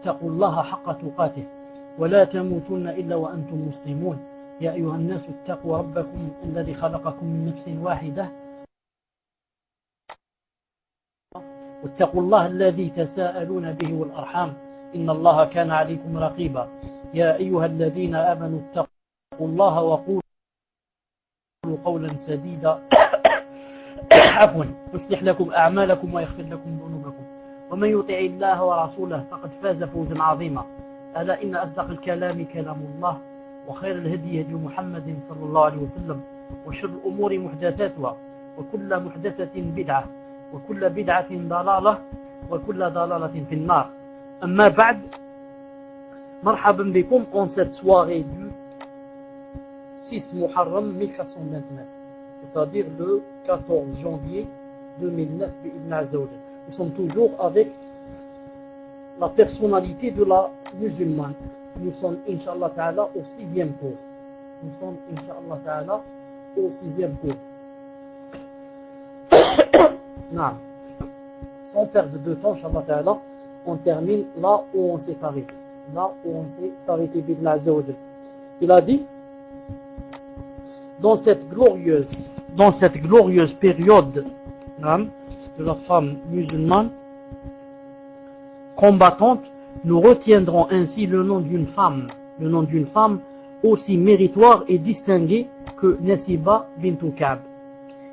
واتقوا الله حق تقاته ولا تموتن إلا وأنتم مسلمون يا أيها الناس اتقوا ربكم الذي خلقكم من نفس واحدة واتقوا الله الذي تساءلون به والأرحام إن الله كان عليكم رقيبا يا أيها الذين آمنوا اتقوا الله وقولوا قولا سديدا عفوا يصلح لكم أعمالكم ويغفر لكم ذنوبكم ومن يطع الله ورسوله فقد فاز فوزا عظيما ألا إن أصدق الكلام كلام الله وخير الهدي هدي محمد صلى الله عليه وسلم وشر الأمور محدثاتها وكل محدثة بدعة وكل بدعة ضلالة وكل ضلالة في النار أما بعد مرحبا بكم en cette soirée du 6 Muharram 1429 c'est-à-dire le 14 janvier 2009 بإذن عز وجل. Nous sommes toujours avec la personnalité de la musulmane. Nous sommes Inch'Allah Ta'ala au 6e cours. Nous sommes Inch'Allah Ta'ala au 6e cours. Non. Sans perdre de temps, Inch'Allah Ta'ala, on termine là où on s'est arrêté. Là où on s'est arrêté بإذن عز وجل. Il a dit dans cette glorieuse période de la femme musulmane combattante, nous retiendrons ainsi le nom d'une femme aussi méritoire et distinguée que Nasiba bint Ka'b.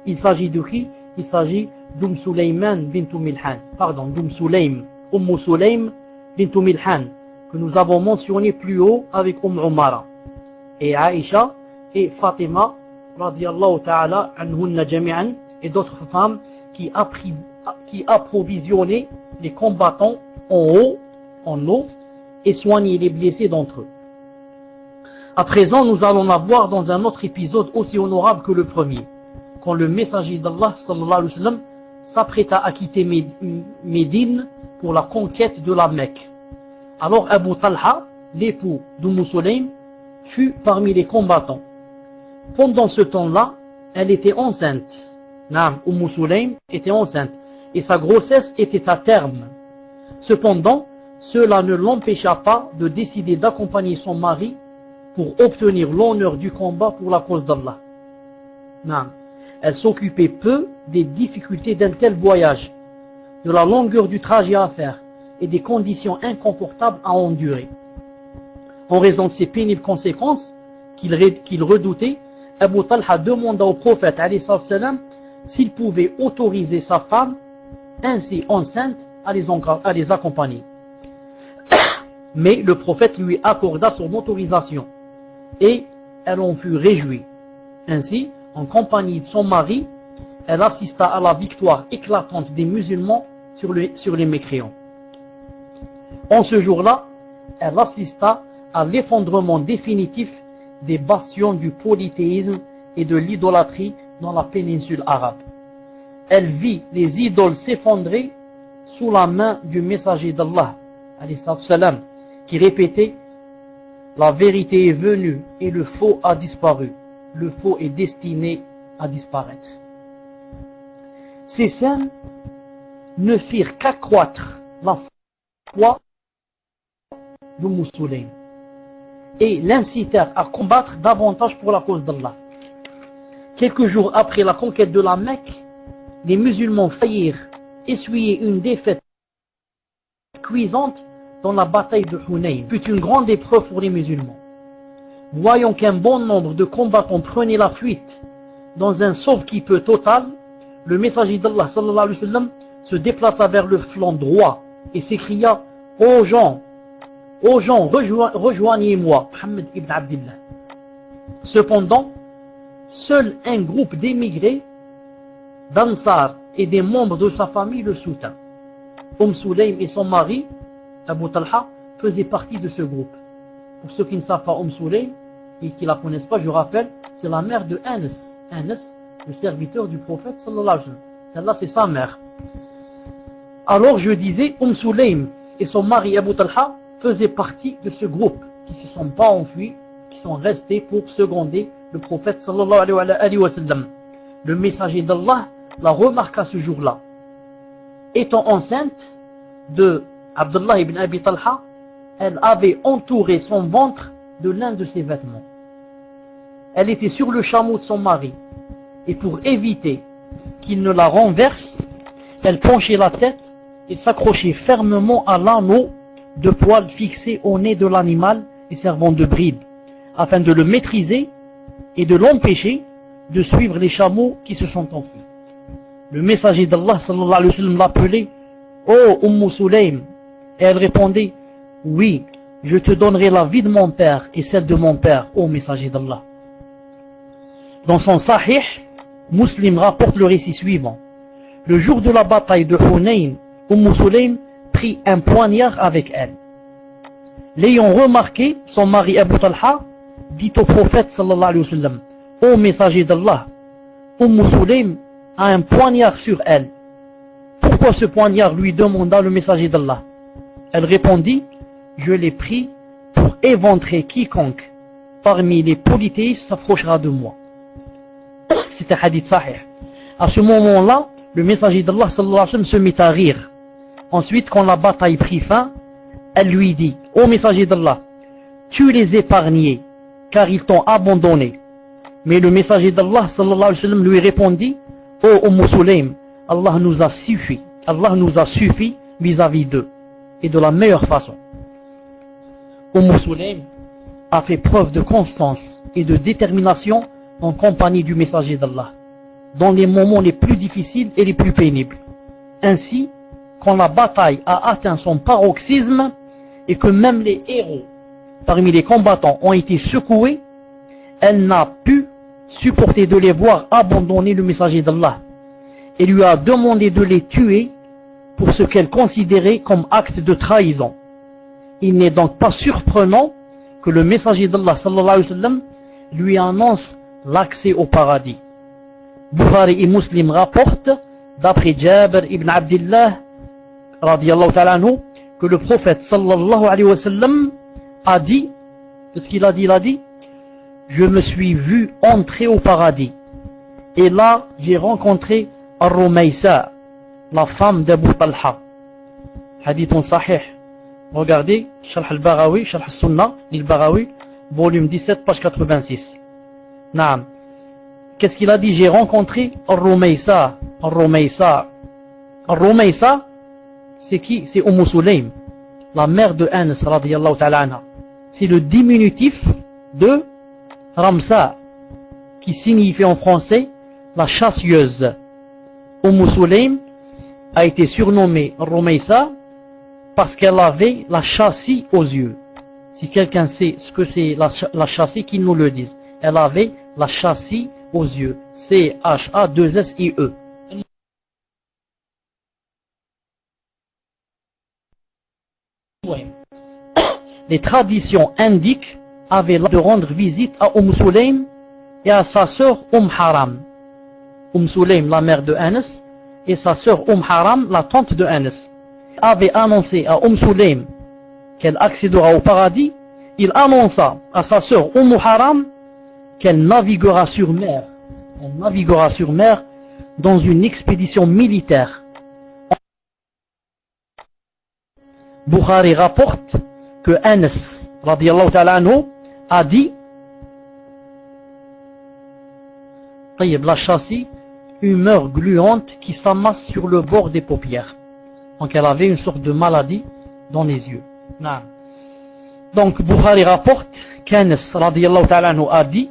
Il s'agit de qui? Il s'agit d'Umm Sulaym bint Milhan, d'Umm Sulaym bint Milhan, que nous avons mentionné plus haut avec Umara et Aïcha et Fatima radiyallahu ta'ala anhunna jami'an et d'autres femmes qui approvisionnaient les combattants en eau et soignaient les blessés d'entre eux. À présent, nous allons la voir dans un autre épisode aussi honorable que le premier, quand le messager d'Allah sallallahu alayhi wa sallam s'apprêta à quitter Médine pour la conquête de la Mecque. Alors Abu Talha, l'époux d'Umm Sulaym, fut parmi les combattants. Pendant ce temps-là, elle était enceinte. Umm Sulaym était enceinte et sa grossesse était à terme. Cependant, cela ne l'empêcha pas de décider d'accompagner son mari pour obtenir l'honneur du combat pour la cause d'Allah. Elle s'occupait peu des difficultés d'un tel voyage, de la longueur du trajet à faire et des conditions inconfortables à endurer. En raison de ces pénibles conséquences qu'il redoutait, Abu Talha demanda au prophète alayhi salam s'il pouvait autoriser sa femme, ainsi enceinte, à les accompagner. Mais le prophète lui accorda son autorisation et elle en fut réjouie. Ainsi, en compagnie de son mari, elle assista à la victoire éclatante des musulmans sur les mécréants. En ce jour-là, elle assista à l'effondrement définitif des bastions du polythéisme et de l'idolâtrie dans la péninsule arabe. Elle vit les idoles s'effondrer sous la main du messager d'Allah, qui répétait « La vérité est venue et le faux a disparu. Le faux est destiné à disparaître. » Ces scènes ne firent qu'accroître la foi d'Umm Sulaym et l'incitèrent à combattre davantage pour la cause d'Allah. Quelques jours après la conquête de la Mecque, les musulmans faillirent essuyer une défaite cuisante dans la bataille de Hunayn. Fut une grande épreuve pour les musulmans. Voyant qu'un bon nombre de combattants prenaient la fuite dans un sauve-qui-peut total, le messager d'Allah sallallahu alayhi wa sallam se déplaça vers le flanc droit et s'écria « Ô gens, rejoignez-moi, Muhammad ibn Abdillah. » Cependant, seul un groupe d'émigrés, d'Ansar et des membres de sa famille le soutint. Sulaym et son mari, Abu Talha, faisaient partie de ce groupe. Pour ceux qui ne savent pas Sulaym et qui ne la connaissent pas, je rappelle, c'est la mère de Anas, le serviteur du prophète sallallahu alayhi wa sallam. Celle-là, c'est sa mère. Alors je disais, Sulaym et son mari Abu Talha faisaient partie de ce groupe qui ne se sont pas enfuis, qui sont restés pour seconder le prophète sallallahu alayhi wa sallam. Le messager d'Allah la remarqua ce jour-là. Étant enceinte de Abdullah ibn Abi Talha, elle avait entouré son ventre de l'un de ses vêtements. Elle était sur le chameau de son mari, et pour éviter qu'il ne la renverse, elle penchait la tête et s'accrochait fermement à l'anneau de poils fixé au nez de l'animal et servant de bride, afin de le maîtriser et de l'empêcher de suivre les chameaux qui se sont enfuis. Le messager d'Allah sallallahu alayhi wa sallam l'appelait « Oh Umm Sulaym » et elle répondait « Oui, je te donnerai la vie de mon père et celle de mon père, ô messager d'Allah. » Dans son Sahih, Muslim rapporte le récit suivant. Le jour de la bataille de Hunayn, Sulaym prit un poignard avec elle. L'ayant remarqué, son mari Abu Talha dit au prophète sallallahu alayhi wa sallam, ô messager d'Allah, Sulaym a un poignard sur elle. Pourquoi ce poignard, lui demanda le messager d'Allah. Elle répondit, je l'ai pris pour éventrer quiconque parmi les polythéistes s'approchera de moi. C'est un hadith sahih. À ce moment-là, le messager d'Allah sallallahu alayhi wa sallam se mit à rire. Ensuite, quand la bataille prit fin, elle lui dit, ô messager d'Allah, tu les épargnés, car ils t'ont abandonné. Mais le messager d'Allah sallallahu alayhi wa sallam lui répondit, ô Sulaym, Allah nous a suffi vis-à-vis d'eux, et de la meilleure façon. Sulaym a fait preuve de constance et de détermination en compagnie du messager d'Allah, dans les moments les plus difficiles et les plus pénibles. Ainsi, quand la bataille a atteint son paroxysme et que même les héros parmi les combattants ont été secoués, elle n'a pu supporter de les voir abandonner le messager d'Allah et lui a demandé de les tuer pour ce qu'elle considérait comme acte de trahison. Il n'est donc pas surprenant que le messager d'Allah sallallahu alayhi wa sallam lui annonce l'accès au paradis. Bukhari et Muslim rapportent, d'après Jabir ibn Abdillah radiyallahu ta'ala anhu, que le prophète sallallahu alayhi wa sallam a dit, qu'est-ce qu'il a dit? Il a dit, je me suis vu entrer au paradis et là j'ai rencontré Ar-Rumaysa, la femme d'Abu Talha. Hadith sahih. Regardez, Sharh al-Baghawi, Sharh al-Sunnah, al-Baghawi, volume 17, page 86. Naam. Qu'est-ce qu'il a dit? J'ai rencontré Ar-Rumaysa. Ar-Rumaysa. Ar-Rumaysa, c'est qui? C'est Sulaym, la mère de Anas radiyallahu ta'ala anha. C'est le diminutif de Ramsa, qui signifie en français la chassieuse. Sulaym a été surnommée Rumaysa parce qu'elle avait la chassie aux yeux. Si quelqu'un sait ce que c'est la chassie, qu'il nous le dise. Elle avait la chassie aux yeux. C-H-A-2-S-I-E. Les traditions indiques avaient l'art de rendre visite à Sulaym et à sa sœur Haram. Sulaym, la mère de Anas, et sa sœur Haram, la tante de Anas, avait annoncé à Sulaym qu'elle accédera au paradis. Il annonça à sa sœur Haram qu'elle naviguera sur mer. Elle naviguera sur mer dans une expédition militaire. Bukhari rapporte que Anas radiyallahu ta'ala anhu a dit, la chassie, humeur gluante qui s'amasse sur le bord des paupières. Donc elle avait une sorte de maladie dans les yeux. Non. Donc Bukhari rapporte qu'Anas radiyallahu ta'ala anhu a dit,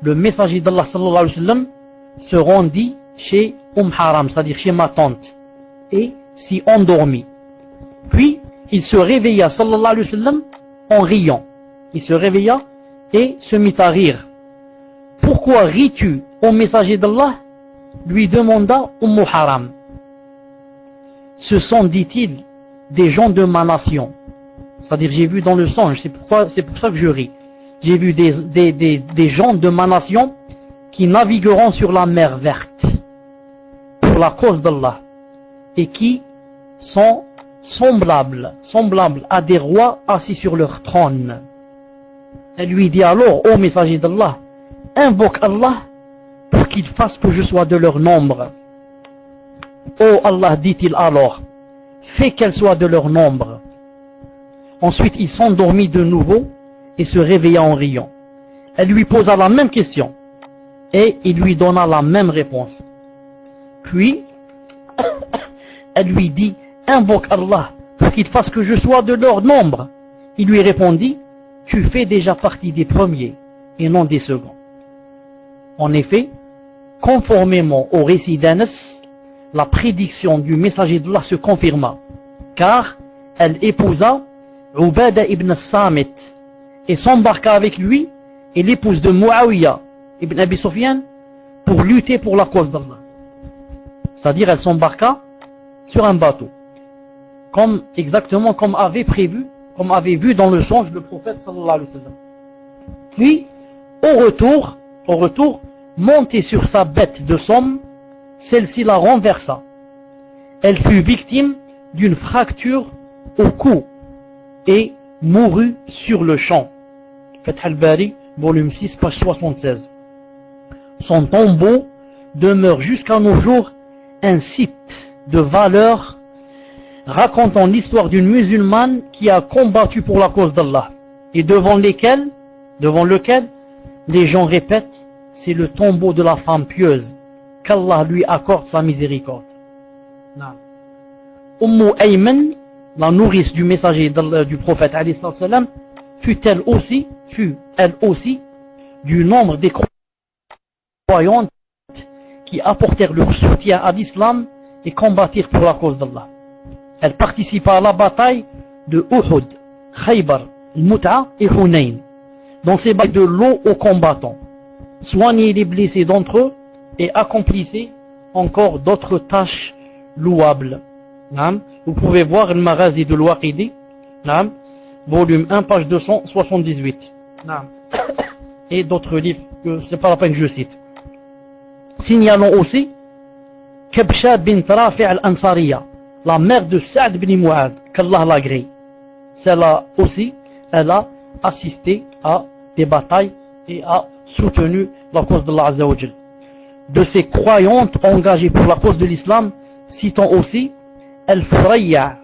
le messager d'Allah sallallahu alayhi wa sallam se rendit chez Haram, c'est-à-dire chez ma tante, et s'y endormit. Puis il se réveilla sallallahu alayhi wa sallam en riant. Il se réveilla et se mit à rire. Pourquoi ris-tu, ô messager d'Allah? Lui demanda Haram. Ce sont, dit-il, des gens de ma nation. C'est-à-dire, j'ai vu dans le songe, c'est pour ça que je ris. J'ai vu des gens de ma nation qui navigueront sur la mer verte pour la cause d'Allah et qui sont semblables à des rois assis sur leur trône. Elle lui dit alors, ô messager d'Allah, invoque Allah pour qu'il fasse que je sois de leur nombre. Ô Allah, dit-il alors, fais qu'elle soit de leur nombre. Ensuite, il s'endormit de nouveau et se réveilla en riant. Elle lui posa la même question et il lui donna la même réponse. Puis, elle lui dit, invoque Allah pour qu'il fasse que je sois de leur nombre. Il lui répondit, tu fais déjà partie des premiers et non des seconds. En effet, conformément au récit d'Anas, la prédiction du messager d'Allah se confirma, car elle épousa Ubada ibn Samit et s'embarqua avec lui et l'épouse de Muawiyah ibn Abi Sufyan pour lutter pour la cause d'Allah. C'est-à-dire, elle s'embarqua sur un bateau, exactement comme avait prévu, comme avait vu dans le songe le prophète sallallahu alayhi wa sallam. Puis, au retour, montée sur sa bête de somme, celle-ci la renversa. Elle fut victime d'une fracture au cou et mourut sur le champ. Fath al-Bari, volume 6, page 76. Son tombeau demeure jusqu'à nos jours un site de valeur racontant l'histoire d'une musulmane qui a combattu pour la cause d'Allah et devant lequel les gens répètent, c'est le tombeau de la femme pieuse, qu'Allah lui accorde sa miséricorde. Ayman, la nourrice du messager du prophète alayhi salam, fut elle aussi du nombre des croyantes qui apportèrent leur soutien à l'islam et combattirent pour la cause d'Allah. Elle participa à la bataille de Uhud, Khaybar, Muta et Hunayn. Dans ces batailles de l'eau aux combattants, soignait les blessés d'entre eux et accomplissait encore d'autres tâches louables. Vous pouvez voir le Maghazi de l'Waqidi, volume 1, page 278. Et d'autres livres que c'est pas la peine que je cite. Signalons aussi Kabsha bint Rafi' al-Ansariya, la mère de Sa'd bin Mu'adh, qu'Allah l'agrée. Celle-là aussi, elle a assisté à des batailles et a soutenu la cause d'Allah Azza wa Jal. De ces croyantes engagées pour la cause de l'islam, citons aussi Al-Furay'a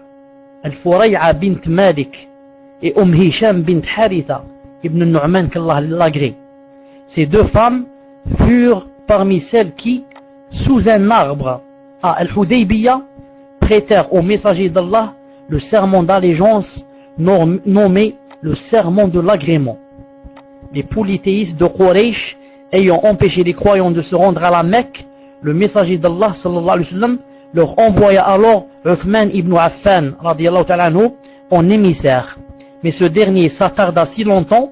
bint Malik et Hisham bint Haritha ibn Nu'man, qu'Allah l'agrée. Ces deux femmes furent parmi celles qui, sous un arbre à Al-Hudaybiyah, prêtèrent au messager d'Allah le serment d'allégeance nommé le serment de l'agrément. Les polythéistes de Quraysh ayant empêché les croyants de se rendre à la Mecque, le messager d'Allah sallallahu alayhi wa sallam leur envoya alors Uthman ibn Affan radiyallahu ta'ala anhu en émissaire. Mais ce dernier s'attarda si longtemps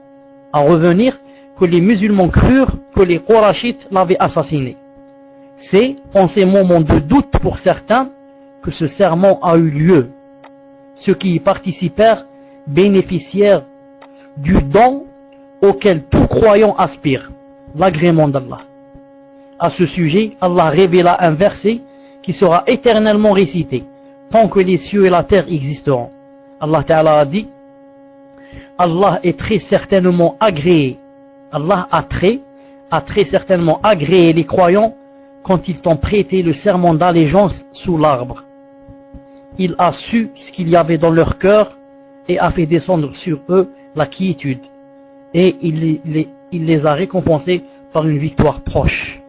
à revenir que les musulmans crurent que les Qurashites l'avaient assassiné. C'est en ces moments de doute pour certains que ce serment a eu lieu. Ceux qui y participèrent bénéficièrent du don auquel tout croyant aspire, l'agrément d'Allah. À ce sujet, Allah révéla un verset qui sera éternellement récité tant que les cieux et la terre existeront. Allah Ta'ala a dit, Allah est très certainement agréé. Allah a très certainement agréé les croyants quand ils t'ont prêté le serment d'allégeance sous l'arbre. Il a su ce qu'il y avait dans leur cœur et a fait descendre sur eux la quiétude. Et il les a récompensés par une victoire proche.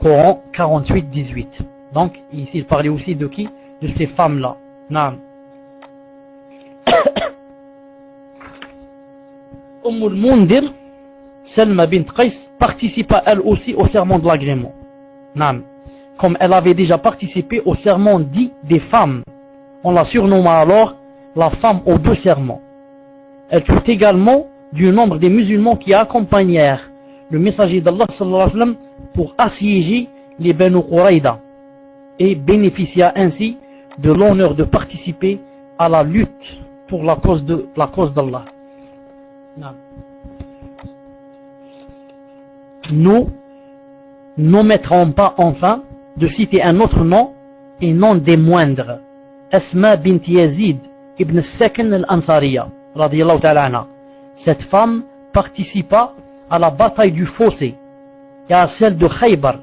Coran 48-18. Donc, ici, il parlait aussi de qui? De ces femmes-là. Naam. al-Mundir, Salma bint Qais, participa elle aussi au serment de l'agrément. Naam. Comme elle avait déjà participé au serment dit des femmes. On la surnomma alors la femme aux deux serments. Elle fut également du nombre des musulmans qui accompagnèrent le messager d'Allah sallallahu alayhi wa sallam pour assiéger les Banu Qurayda et bénéficia ainsi de l'honneur de participer à la lutte pour la cause d'Allah. Nous n'omettrons pas enfin de citer un autre nom et non des moindres, Asma bint Yazid ibn Sakan al-Ansariya radiyallahu ta'ala anha. Cette femme participa à la bataille du fossé et à celle de Khaybar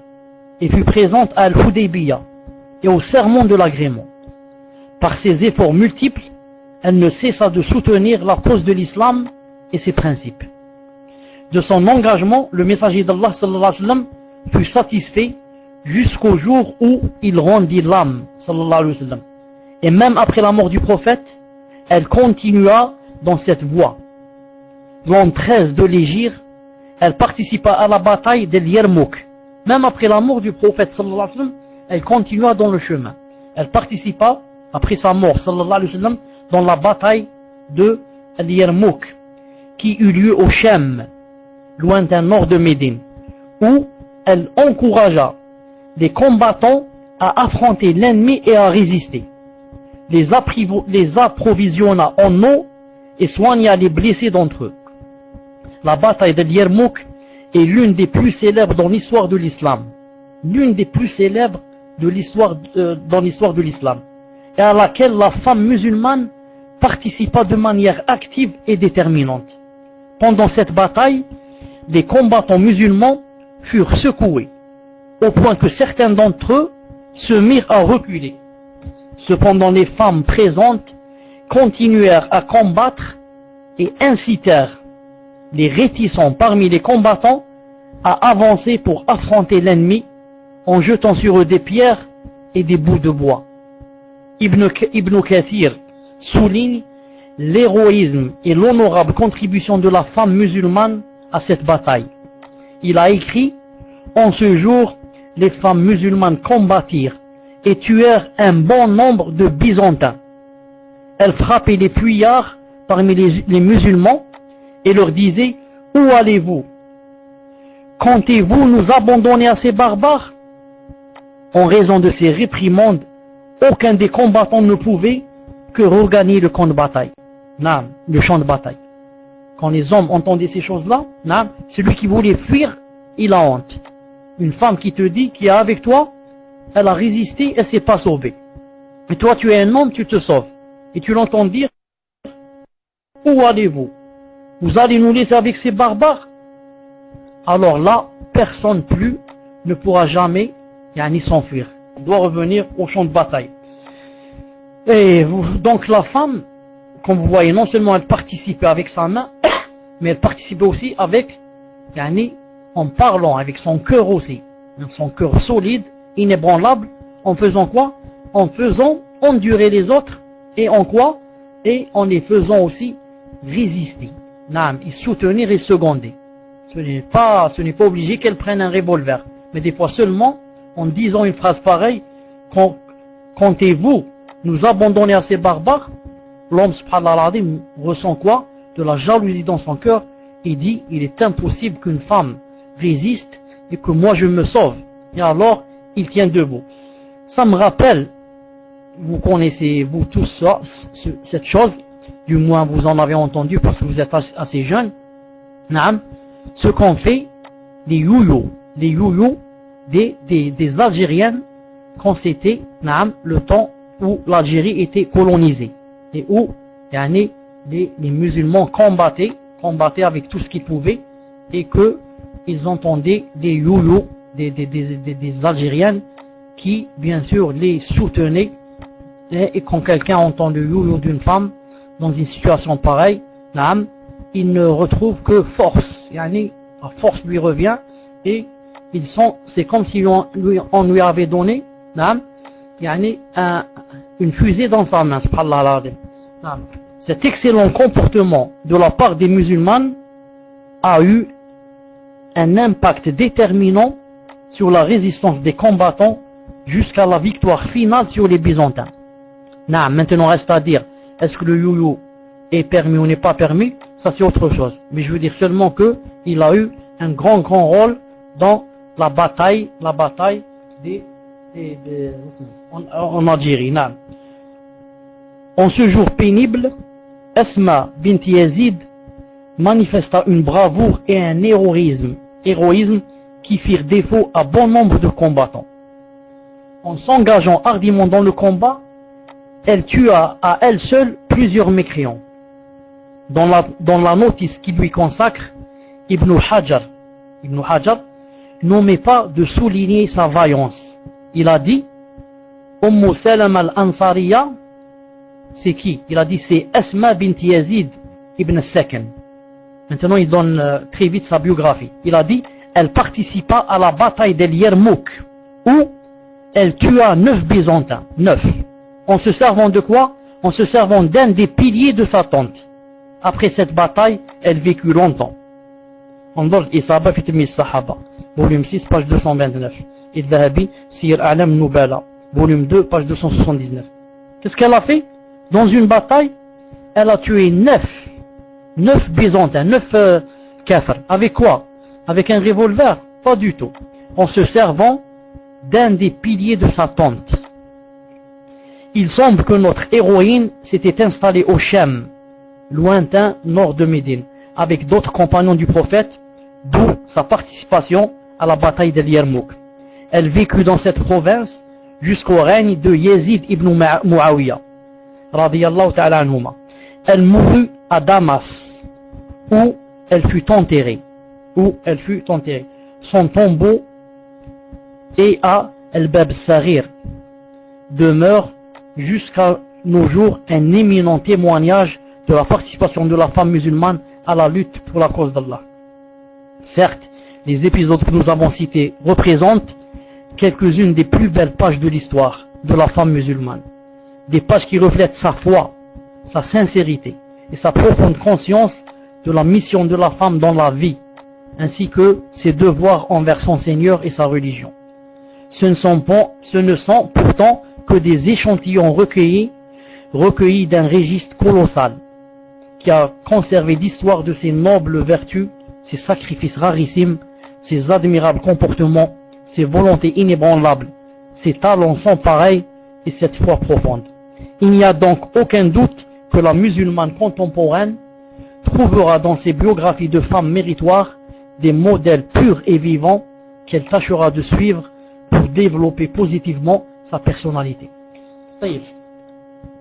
et fut présente à Al-Hudaybiyah et au serment de l'agrément. Par ses efforts multiples, elle ne cessa de soutenir la cause de l'islam et ses principes. De son engagement, le messager d'Allah sallallahu alayhi wa sallam fut satisfait jusqu'au jour où il rendit l'âme sallallahu alayhi wa sallam. Et même après la mort du prophète, elle continua dans cette voie. L'an 13 de l'Hégire, elle participa à la bataille d'El Yarmouk. Même après la mort du prophète sallallahu alayhi wa sallam, elle continua dans le chemin. Elle participa, après sa mort sallallahu alayhi wa sallam, dans la bataille de El Yarmouk, qui eut lieu au Shem, lointain nord de Médine, où elle encouragea les combattants à affronter l'ennemi et à résister. Les approvisionna en eau et soigna les blessés d'entre eux. La bataille de Yarmouk est l'une des plus célèbres dans l'histoire de l'islam. L'une des plus célèbres dans l'histoire de l'islam. Et à laquelle la femme musulmane participa de manière active et déterminante. Pendant cette bataille, les combattants musulmans furent secoués, au point que certains d'entre eux se mirent à reculer. Cependant, les femmes présentes continuèrent à combattre et incitèrent les réticents parmi les combattants à avancer pour affronter l'ennemi en jetant sur eux des pierres et des bouts de bois. Ibn Kathir souligne l'héroïsme et l'honorable contribution de la femme musulmane à cette bataille. Il a écrit: en ce jour, les femmes musulmanes combattirent et tuèrent un bon nombre de Byzantins. Elles frappaient les fuyards parmi les musulmans et leur disaient: où allez-vous? Comptez-vous nous abandonner à ces barbares? En raison de ces réprimandes, aucun des combattants ne pouvait que regagner le camp de bataille. Le champ de bataille. Quand les hommes entendaient ces choses-là, celui qui voulait fuir, il a honte. Une femme qui te dit qui est avec toi, elle a résisté, elle ne s'est pas sauvée. Et toi, tu es un homme, tu te sauves. Et tu l'entends dire: où allez-vous? Vous allez nous laisser avec ces barbares? Alors là, personne plus ne pourra jamais ni s'enfuir. Il doit revenir au champ de bataille. Et donc la femme, comme vous voyez, non seulement elle participait avec sa main, mais elle participait aussi avec, en parlant, avec son cœur aussi. Son cœur solide, inébranlable, en faisant quoi? En faisant endurer les autres, et en quoi? Et en les faisant aussi résister. Et soutenir et seconder. Ce n'est pas obligé qu'elle prenne un revolver, mais des fois seulement, en disant une phrase pareille: comptez-vous nous abandonner à ces barbares? L'homme subhanallah ressent quoi? De la jalousie dans son cœur, et dit: il est impossible qu'une femme résiste et que moi je me sauve. Et alors il tient debout. Ça me rappelle, vous connaissez vous tous ça, cette chose, du moins vous en avez entendu parce que vous êtes assez jeunes, ce qu'ont fait les youyos des Algériennes quand c'était le temps où l'Algérie était colonisée et où les musulmans combattaient avec tout ce qu'ils pouvaient, et que ils entendaient des youyos des Algériennes qui bien sûr les soutenaient, et quand quelqu'un entend le youyou d'une femme dans une situation pareille, il ne retrouve que force, la force lui revient, et c'est comme si on lui avait donné une fusée dans sa main. Cet excellent comportement de la part des musulmanes a eu un impact déterminant sur la résistance des combattants jusqu'à la victoire finale sur les Byzantins. Maintenant reste à dire, est-ce que le youyou est permis ou n'est pas permis? Ça c'est autre chose. Mais je veux dire seulement que il a eu un grand rôle dans la bataille en Algérie. En ce jour pénible, Asma bint Yazid manifesta une bravoure et un héroïsme qui firent défaut à bon nombre de combattants. En s'engageant hardiment dans le combat, elle tua à elle seule plusieurs mécréants. Dans la notice qu'il lui consacre, Ibn Hajar n'omet pas de souligner sa vaillance. Il a dit: Salama al-Ansariya c'est qui? Il a dit c'est Asma bint Yazid ibn Sakan. Maintenant il donne très vite sa biographie. Il a dit elle participa à la bataille d'El Yarmouk où elle tua 9 Byzantins. 9. En se servant de quoi? En se servant d'un des piliers de sa tente. Après cette bataille, elle vécut longtemps. انظر إصابة في تلميذ الصحابة volume 6 page 229 et الذهبي سير أعلام النبلاء volume 2 page 279. Qu'est-ce qu'elle a fait? Dans une bataille, elle a tué 9 Byzantins, 9 kafrs. Avec quoi? Avec un revolver? Pas du tout. En se servant d'un des piliers de sa tente. Il semble que notre héroïne s'était installée au Sham, lointain nord de Médine, avec d'autres compagnons du prophète, d'où sa participation à la bataille de Yarmouk. Elle vécut dans cette province jusqu'au règne de Yazid ibn Muawiyah, radiyallahu ta'ala anhuma. Elle mourut à Damas, où elle fut enterrée. Son tombeau est à El-Bab Saghir, demeure jusqu'à nos jours un éminent témoignage de la participation de la femme musulmane à la lutte pour la cause d'Allah. Certes, les épisodes que nous avons cités représentent quelques-unes des plus belles pages de l'histoire de la femme musulmane. Des pages qui reflètent sa foi, sa sincérité et sa profonde conscience de la mission de la femme dans la vie, ainsi que ses devoirs envers son Seigneur et sa religion. Ce ne sont pourtant que des échantillons recueillis d'un registre colossal qui a conservé l'histoire de ses nobles vertus, ses sacrifices rarissimes, ses admirables comportements, ses volontés inébranlables, ses talents sans pareil et cette foi profonde. Il n'y a donc aucun doute que la musulmane contemporaine trouvera dans ses biographies de femmes méritoires des modèles purs et vivants qu'elle tâchera de suivre pour développer positivement sa personnalité.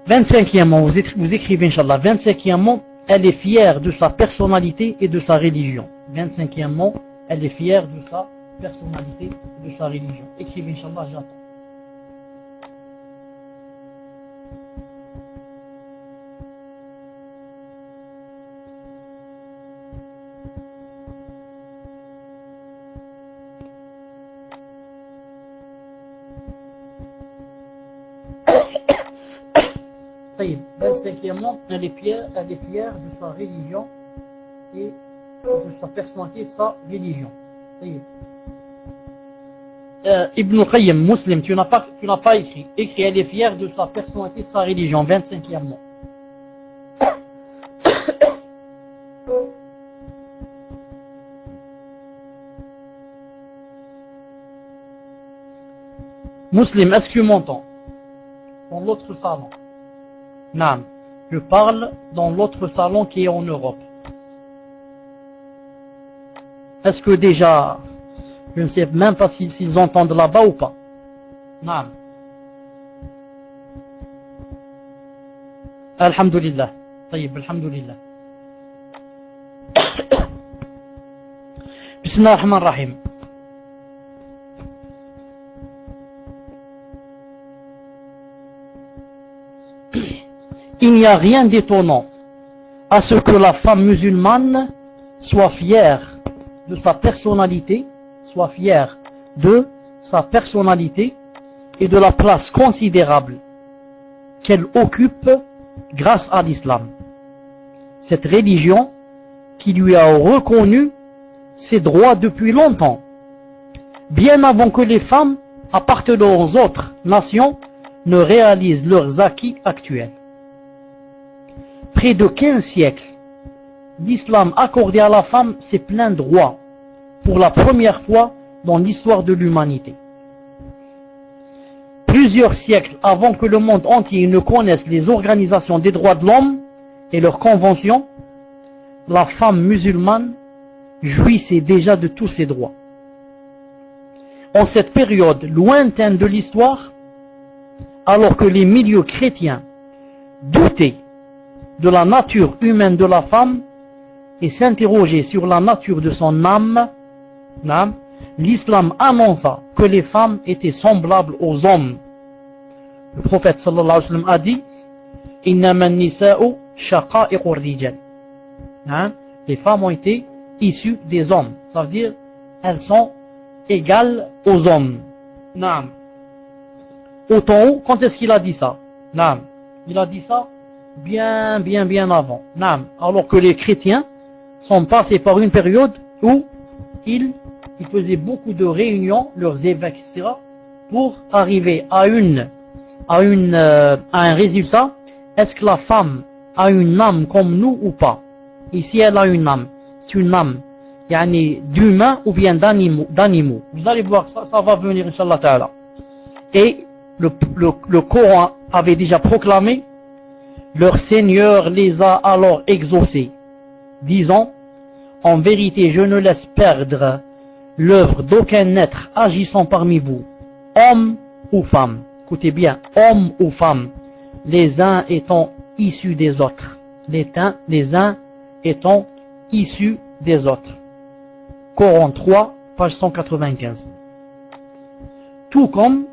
25e, vous écrivez Inch'Allah, 25e, elle est fière de sa personnalité et de sa religion. 25e, elle est fière de sa personnalité et de sa religion. Écrivez Inch'Allah, j'attends. Elle est fière de sa religion et de sa personnalité et de sa religion. Ibn Qayyim, Muslim, tu n'as pas écrit. Écrit, elle est fière de sa personnalité et de sa religion. 25e mot. Muslim, est-ce que tu m'entends? Dans l'autre salon. Non. Je parle dans l'autre salon qui est en Europe. Est-ce que déjà, je ne sais même pas s'ils entendent là-bas ou pas. Non. Alhamdulillah. Taïb, alhamdulillah. Bismillah ar-Rahman ar-Rahim. Il n'y a rien d'étonnant à ce que la femme musulmane soit fière de sa personnalité, et de la place considérable qu'elle occupe grâce à l'islam. Cette religion qui lui a reconnu ses droits depuis longtemps, bien avant que les femmes appartenant aux autres nations ne réalisent leurs acquis actuels. Près de 15 siècles, l'islam accordait à la femme ses pleins droits pour la première fois dans l'histoire de l'humanité. Plusieurs siècles avant que le monde entier ne connaisse les organisations des droits de l'homme et leurs conventions, la femme musulmane jouissait déjà de tous ses droits. En cette période lointaine de l'histoire, alors que les milieux chrétiens doutaient de la nature humaine de la femme et s'interrogeaient sur la nature de son âme, l'islam annonça que les femmes étaient semblables aux hommes. Le prophète sallallahu alayhi wa sallam a dit: إنما النساء شقائق الرجال. Les femmes ont été issues des hommes. Ça veut dire, elles sont égales aux hommes. Naam. Autant où, quand est-ce qu'il a dit ça? Naam. Il a dit ça bien avant. Naam. Alors que les chrétiens sont passés par une période où ils faisaient beaucoup de réunions, leurs évêques, etc., pour arriver à un résultat. Est-ce que la femme a une âme comme nous ou pas? Ici, elle a une âme. C'est une âme d'humains ou bien d'animaux. Vous allez voir, ça va venir, Inch'Allah Ta'ala. Et le Coran avait déjà proclamé, leur Seigneur les a alors exaucés, disant, en vérité, je ne laisse perdre l'œuvre d'aucun être agissant parmi vous, homme ou femme. Écoutez bien, homme ou femme, les uns étant issus des autres. Les uns étant issus des autres. Coran 3, page 195. Tout comme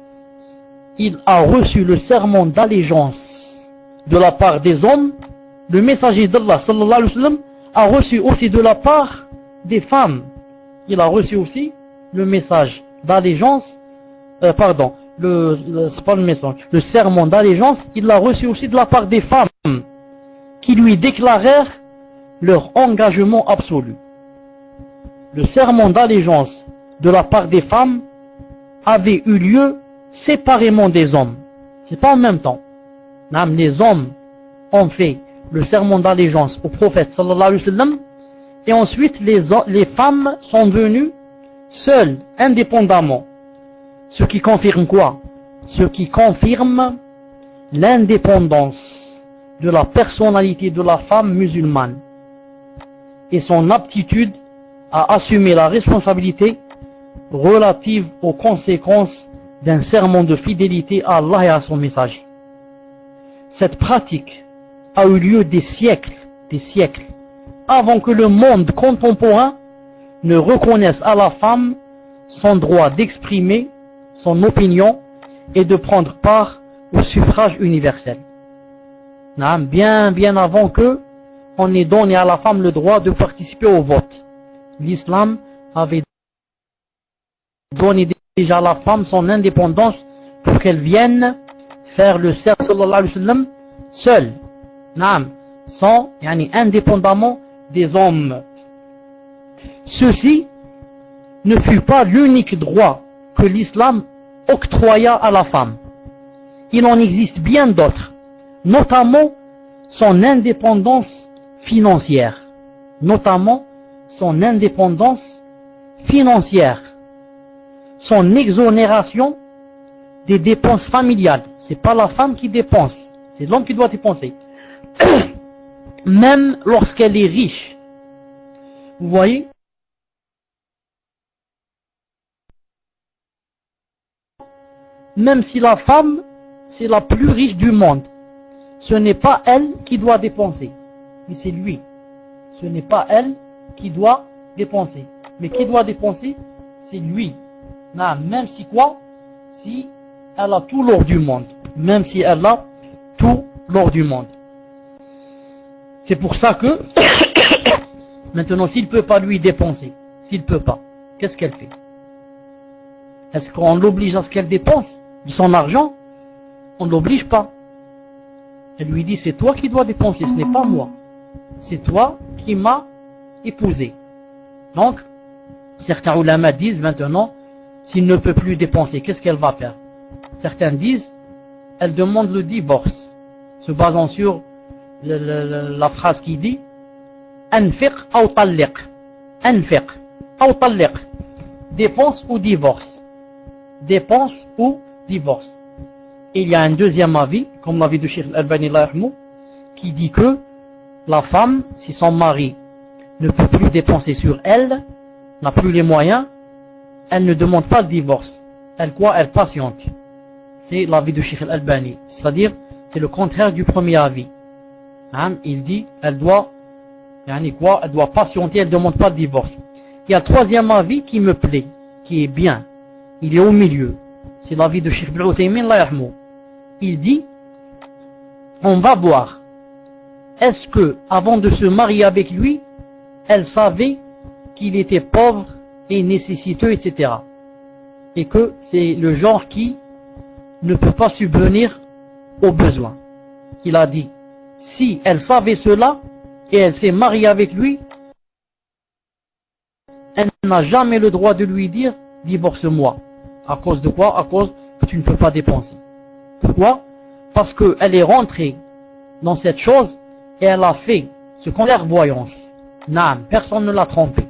il a reçu le serment d'allégeance de la part des hommes, le messager d'Allah sallallahu alayhi wa sallam a reçu aussi de la part des femmes. Il a reçu aussi le message d'allégeance, c'est pas le message, le serment d'allégeance, il l'a reçu aussi de la part des femmes qui lui déclarèrent leur engagement absolu. Le serment d'allégeance de la part des femmes avait eu lieu séparément des hommes. C'est pas en même temps. Les hommes ont fait le serment d'allégeance au prophète sallallahu alayhi wa sallam, et ensuite les femmes sont venues seules, indépendamment. Ce qui confirme quoi? Ce qui confirme l'indépendance de la personnalité de la femme musulmane et son aptitude à assumer la responsabilité relative aux conséquences d'un serment de fidélité à Allah et à son messager. Cette pratique a eu lieu des siècles, avant que le monde contemporain ne reconnaisse à la femme son droit d'exprimer son opinion et de prendre part au suffrage universel. Bien avant que on ait donné à la femme le droit de participer au vote. L'islam avait donné déjà à la femme son indépendance pour qu'elle vienne faire le serment sallallahu alayhi wa sallam seule, indépendamment des hommes. Ceci ne fut pas l'unique droit que l'islam octroya à la femme. Il en existe bien d'autres, notamment son indépendance financière. Son exonération des dépenses familiales. C'est pas la femme qui dépense, c'est l'homme qui doit dépenser. Même lorsqu'elle est riche. Vous voyez? Même si la femme, c'est la plus riche du monde, ce n'est pas elle qui doit dépenser, mais c'est lui. Ce n'est pas elle qui doit dépenser, mais qui doit dépenser, c'est lui. Même si quoi? Si elle a tout l'or du monde. Même si elle a tout l'or du monde. C'est pour ça que, maintenant, s'il ne peut pas lui dépenser, s'il ne peut pas, qu'est-ce qu'elle fait? Est-ce qu'on l'oblige à ce qu'elle dépense de son argent? On ne l'oblige pas. Elle lui dit, c'est toi qui dois dépenser, ce n'est pas moi. C'est toi qui m'as épousé. Donc, certains ulama disent maintenant, s'il ne peut plus dépenser, qu'est-ce qu'elle va faire? Certains disent, elle demande le divorce, se basant sur la phrase qui dit, anfiq ou talliq. Anfiq ou talliq. Dépense ou divorce. Dépense ou divorce. Et il y a un deuxième avis, comme l'avis de Cheikh Al-Albani, qui dit que la femme, si son mari ne peut plus dépenser sur elle, n'a plus les moyens, elle ne demande pas le divorce. Elle patiente. C'est l'avis de Cheikh Al-Albani. C'est-à-dire, c'est le contraire du premier avis. Il dit, elle doit patienter, elle ne demande pas le divorce. Il y a le troisième avis qui me plaît, qui est bien. Il est au milieu. C'est l'avis de Cheikh Ibn Uthaymin, Allah yarhamou. Il dit, on va voir, est-ce que avant de se marier avec lui, elle savait qu'il était pauvre et nécessiteux, etc. Et que c'est le genre qui ne peut pas subvenir aux besoins. Il a dit, si elle savait cela et elle s'est mariée avec lui, elle n'a jamais le droit de lui dire divorce-moi. À cause de quoi? À cause que tu ne peux pas dépenser. Pourquoi? Parce qu'elle est rentrée dans cette chose et elle a fait ce qu'on appelle clairvoyance. Non, personne ne l'a trompé.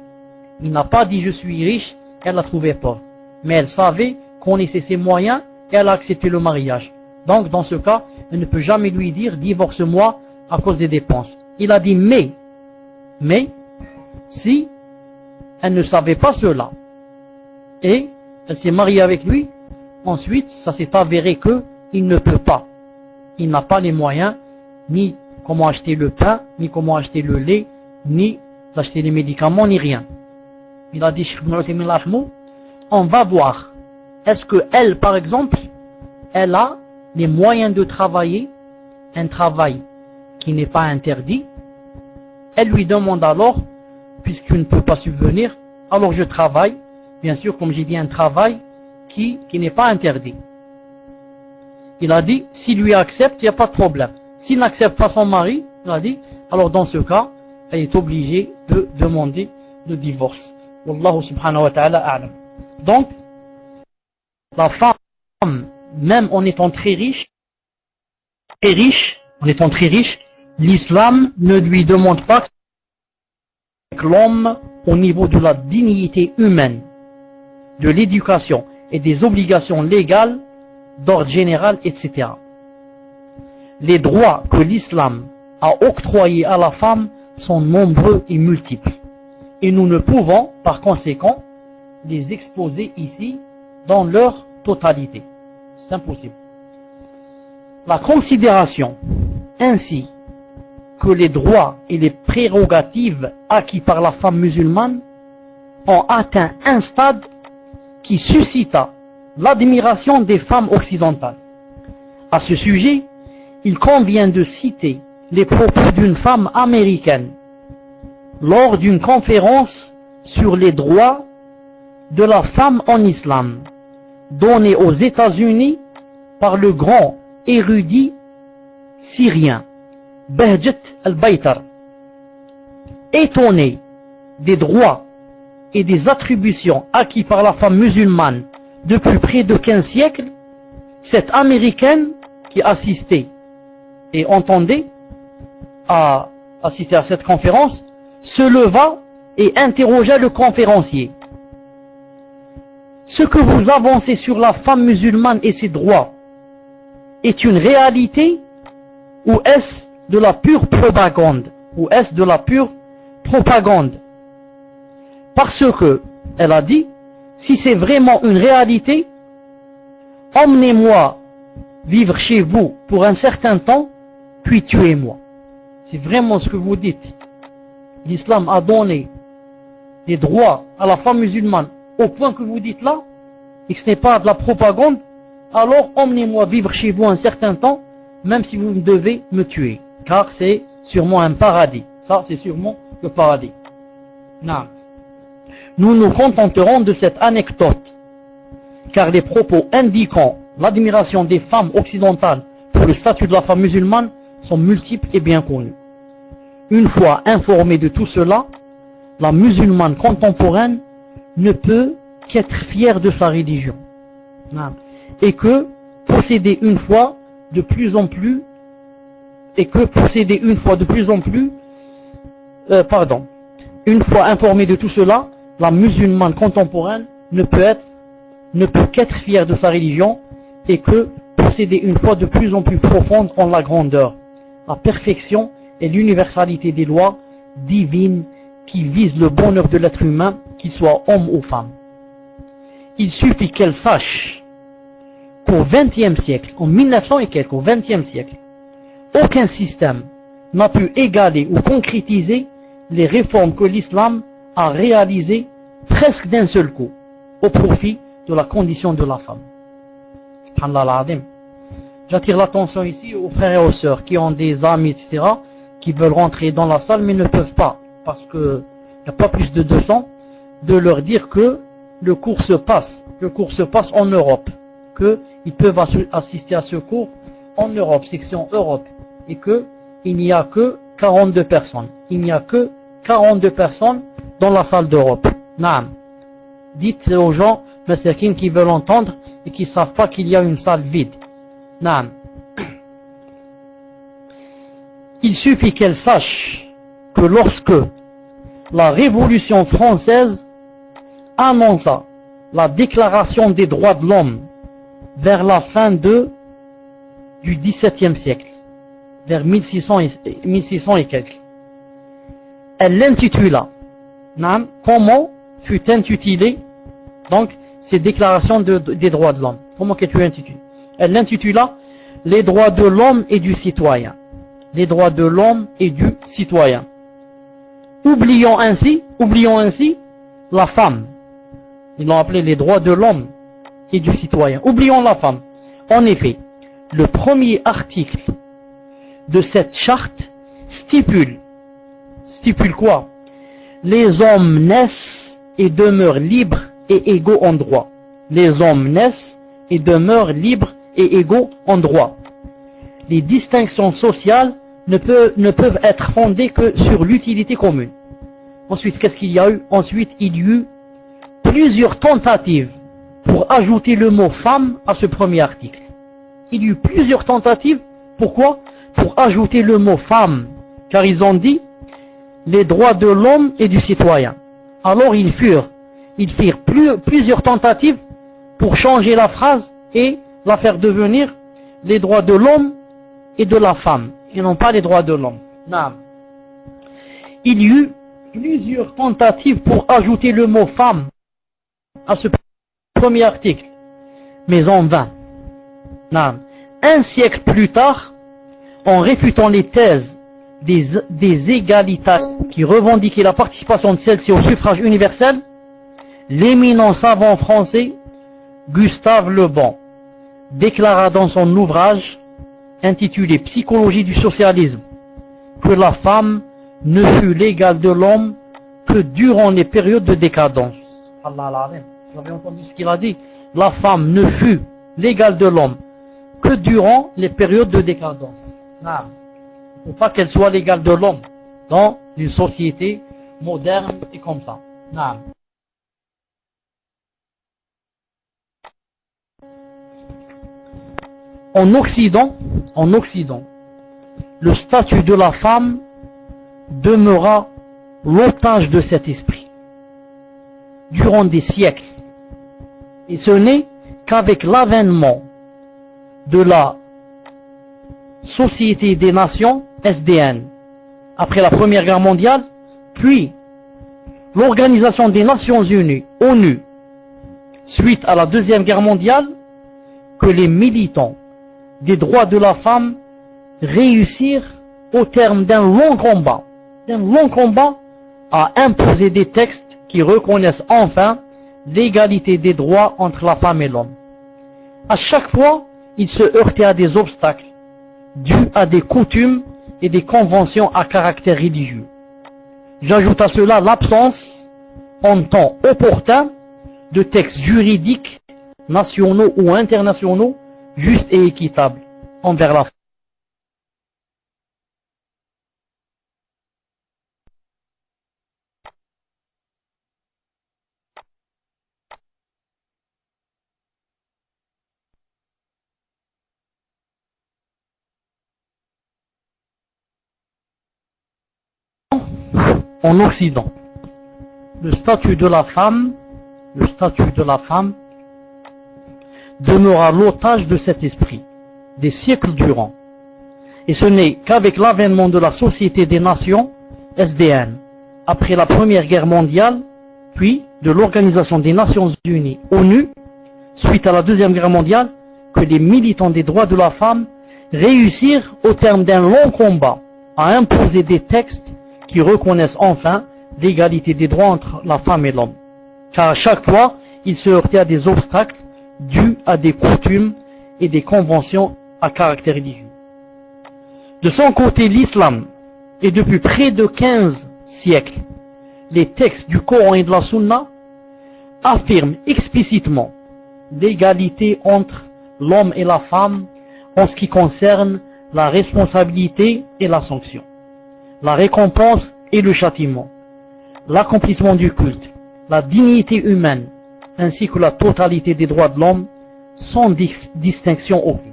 Il n'a pas dit je suis riche, elle l'a trouvé pauvre. Mais elle savait qu'on connaissait ses moyens et elle a accepté le mariage. Donc dans ce cas, elle ne peut jamais lui dire divorce-moi à cause des dépenses. Il a dit mais si elle ne savait pas cela et elle s'est mariée avec lui, ensuite ça s'est avéré que il ne peut pas. Il n'a pas les moyens ni comment acheter le pain, ni comment acheter le lait, ni d'acheter les médicaments, ni rien. Il a dit, on va voir, est-ce que elle, par exemple, elle a les moyens de travailler un travail qui n'est pas interdit. Elle lui demande alors, puisque tu ne peux pas subvenir, alors je travaille, bien sûr, comme j'ai dit, un travail qui n'est pas interdit. Il a dit, s'il lui accepte, il n'y a pas de problème. S'il n'accepte pas son mari, il a dit, alors dans ce cas, elle est obligée de demander le divorce. Wallahu subhanahu wa ta'ala a'lam. Donc, la femme, même en étant très riche, l'islam ne lui demande pas que l'homme, au niveau de la dignité humaine, de l'éducation et des obligations légales, d'ordre général, etc. Les droits que l'islam a octroyés à la femme sont nombreux et multiples. Et nous ne pouvons, par conséquent, les exposer ici dans leur totalité. C'est impossible. La considération ainsi que les droits et les prérogatives acquis par la femme musulmane ont atteint un stade qui suscita l'admiration des femmes occidentales. À ce sujet, il convient de citer les propos d'une femme américaine lors d'une conférence sur les droits de la femme en islam, donnée aux États-Unis par le grand érudit syrien Behjet al-Baytar. Étonné des droits et des attributions acquis par la femme musulmane depuis près de 15 siècles, cette américaine qui assistait et entendait à assister à cette conférence se leva et interrogea le conférencier. Ce que vous avancez sur la femme musulmane et ses droits est une réalité ou est-ce de la pure propagande? Parce que, elle a dit, si c'est vraiment une réalité, emmenez-moi vivre chez vous pour un certain temps, puis tuez-moi. C'est vraiment ce que vous dites. L'islam a donné des droits à la femme musulmane au point que vous dites là, et que ce n'est pas de la propagande, alors emmenez-moi vivre chez vous un certain temps, même si vous devez me tuer. Car c'est sûrement un paradis. Ça, c'est sûrement le paradis. Non. Nous nous contenterons de cette anecdote, car les propos indiquant l'admiration des femmes occidentales pour le statut de la femme musulmane sont multiples et bien connus. Une fois informée de tout cela, la musulmane contemporaine ne peut qu'être fière de sa religion. Non. Et que posséder une fois de plus en plus, une fois informée de tout cela, la musulmane contemporaine ne peut qu'être fière de sa religion et que posséder une foi de plus en plus profonde en la grandeur, la perfection et l'universalité des lois divines qui visent le bonheur de l'être humain, qu'il soit homme ou femme. Il suffit qu'elle sache qu'au XXe siècle, en 1900 et quelques, au XXe siècle, aucun système n'a pu égaler ou concrétiser les réformes que l'islam a réalisées presque d'un seul coup, au profit de la condition de la femme. Subhanallah al-Azim. J'attire l'attention ici aux frères et aux sœurs qui ont des amis, etc., qui veulent rentrer dans la salle mais ne peuvent pas, parce qu'il n'y a pas plus de 200, de leur dire que le cours se passe en Europe, qu'ils peuvent assister à ce cours en Europe, section Europe, et qu'il n'y a que 42 personnes. Il n'y a que 42 personnes dans la salle d'Europe. Naam. Dites aux gens, Massakin, qui veulent entendre et qui ne savent pas qu'il y a une salle vide. Naam. Il suffit qu'elle sache que lorsque la Révolution française annonça la déclaration des droits de l'homme vers la fin du XVIIe siècle, vers 1600 et quelques, elle l'intitula. Comment fut intitulée donc ces déclarations des droits de l'homme? Comment qu'elle fut intitulée? Elle l'intitula les droits de l'homme et du citoyen. Les droits de l'homme et du citoyen. Oublions ainsi la femme. Ils l'ont appelé les droits de l'homme et du citoyen. Oublions la femme. En effet, le premier article de cette charte stipule quoi? Les hommes naissent et demeurent libres et égaux en droit. Les hommes naissent et demeurent libres et égaux en droit. Les distinctions sociales ne peuvent être fondées que sur l'utilité commune. Ensuite, qu'est-ce qu'il y a eu? Ensuite, il y eut plusieurs tentatives pour ajouter le mot femme à ce premier article. Il y eut plusieurs tentatives. Pourquoi? Pour ajouter le mot femme. Car ils ont dit les droits de l'homme et du citoyen. Alors ils firent plusieurs tentatives pour changer la phrase et la faire devenir les droits de l'homme et de la femme, et non pas les droits de l'homme. Non. Il y eut plusieurs tentatives pour ajouter le mot femme à ce premier article, mais en vain. Non. Un siècle plus tard, en réfutant les thèses des égalitaires qui revendiquaient la participation de celle-ci au suffrage universel, l'éminent savant français Gustave Le Bon déclara dans son ouvrage intitulé Psychologie du socialisme que la femme ne fut l'égale de l'homme que durant les périodes de décadence. Allah, vous avez entendu ce qu'il a dit? La femme ne fut l'égale de l'homme que durant les périodes de décadence. Il ne faut pas qu'elle soit l'égale de l'homme dans une société moderne et comme ça. En Occident, le statut de la femme demeura l'otage de cet esprit durant des siècles. Et ce n'est qu'avec l'avènement de la Société des Nations, SDN, après la Première Guerre mondiale, puis l'Organisation des Nations Unies, ONU, suite à la Deuxième Guerre mondiale, que les militants des droits de la femme réussirent, au terme d'un long combat, à imposer des textes qui reconnaissent enfin l'égalité des droits entre la femme et l'homme. À chaque fois, ils se heurtaient à des obstacles dus à des coutumes et des conventions à caractère religieux. J'ajoute à cela l'absence, en temps opportun, de textes juridiques nationaux ou internationaux justes et équitables envers la femme. En Occident, le statut de la femme demeura l'otage de cet esprit des siècles durant. Et ce n'est qu'avec l'avènement de la Société des Nations, SDN, après la Première Guerre mondiale, puis de l'Organisation des Nations Unies, ONU, suite à la Deuxième Guerre mondiale, que les militants des droits de la femme réussirent, au terme d'un long combat, à imposer des textes qui reconnaissent enfin l'égalité des droits entre la femme et l'homme. Car à chaque fois, ils se heurtaient à des obstacles dus à des coutumes et des conventions à caractère religieux. De son côté, l'islam, et depuis près de 15 siècles, les textes du Coran et de la Sunna affirment explicitement l'égalité entre l'homme et la femme en ce qui concerne la responsabilité et la sanction, la récompense et le châtiment, l'accomplissement du culte, la dignité humaine, ainsi que la totalité des droits de l'homme, sans distinction aucune.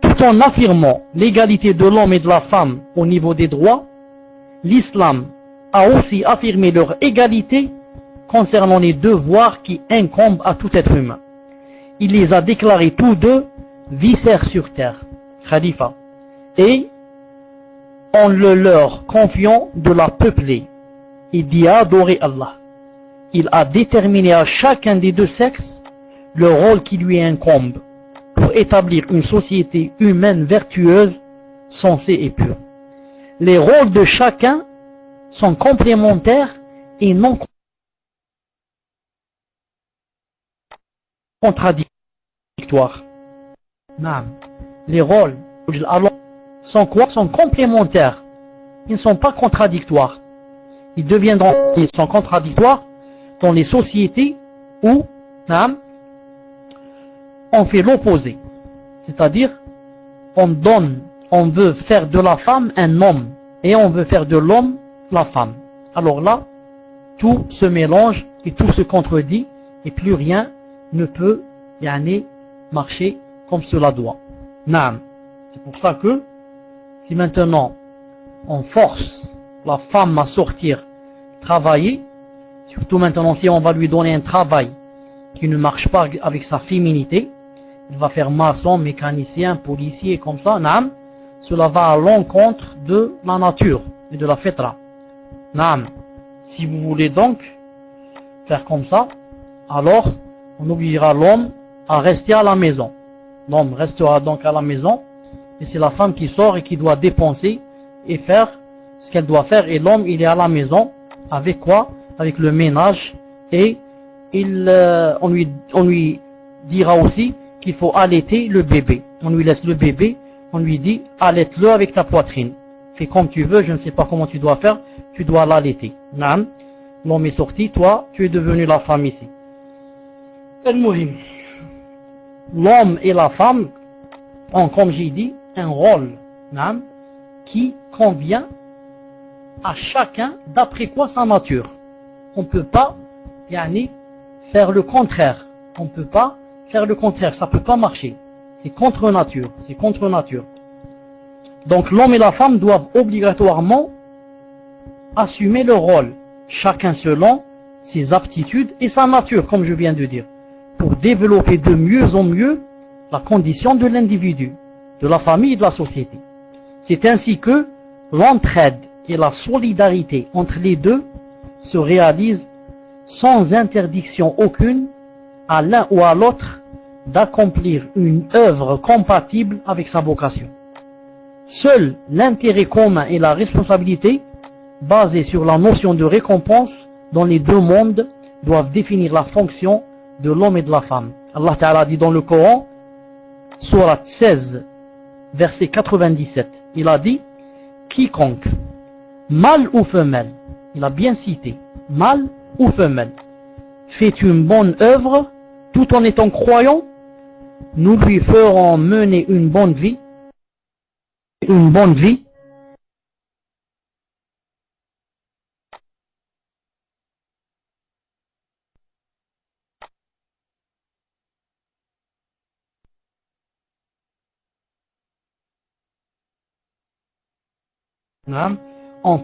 Tout en affirmant l'égalité de l'homme et de la femme au niveau des droits, l'islam a aussi affirmé leur égalité concernant les devoirs qui incombent à tout être humain. Il les a déclarés tous deux vicaires sur terre, khalifa, et en le leur confiant de la peupler et d'y adorer Allah. Il a déterminé à chacun des deux sexes le rôle qui lui incombe pour établir une société humaine vertueuse, sensée et pure. Les rôles de chacun sont complémentaires et non contradictoires. Les rôles sont quoi? Sont complémentaires. Ils ne sont pas contradictoires. Ils sont contradictoires dans les sociétés où on fait l'opposé. C'est-à-dire, on veut faire de la femme un homme et on veut faire de l'homme la femme. Alors là, tout se mélange et tout se contredit et plus rien ne peut marcher comme cela doit. C'est pour ça que si maintenant on force la femme à sortir travailler, surtout maintenant si on va lui donner un travail qui ne marche pas avec sa féminité, il va faire maçon, mécanicien, policier comme ça, cela va à l'encontre de la nature et de la fitra. Si vous voulez donc faire comme ça, alors on obligera l'homme à rester à la maison. L'homme restera donc à la maison et c'est la femme qui sort et qui doit dépenser et faire ce qu'elle doit faire, et l'homme il est à la maison avec quoi? Avec le ménage, et on lui dira aussi qu'il faut allaiter le bébé. On lui laisse le bébé, on lui dit allaite-le avec ta poitrine. Fais comme tu veux, je ne sais pas comment tu dois faire, tu dois l'allaiter. L'homme est sorti, toi tu es devenu la femme ici. L'homme et la femme ont, comme j'ai dit, un rôle qui convient à chacun d'après quoi sa nature. On ne peut pas faire le contraire. On ne peut pas faire le contraire, ça ne peut pas marcher. C'est contre nature, c'est contre nature. Donc l'homme et la femme doivent obligatoirement assumer leur rôle, chacun selon ses aptitudes et sa nature, comme je viens de dire, pour développer de mieux en mieux la condition de l'individu, de la famille et de la société. C'est ainsi que l'entraide et la solidarité entre les deux se réalisent sans interdiction aucune à l'un ou à l'autre d'accomplir une œuvre compatible avec sa vocation. Seul l'intérêt commun et la responsabilité, basée sur la notion de récompense dans les deux mondes, doivent définir la fonction de l'homme et de la femme. Allah Ta'ala dit dans le Coran, Sourate 16, verset 97, il a dit, quiconque, mâle ou femelle, il a bien cité, mâle ou femelle, fait une bonne œuvre tout en étant croyant, nous lui ferons mener une bonne vie, en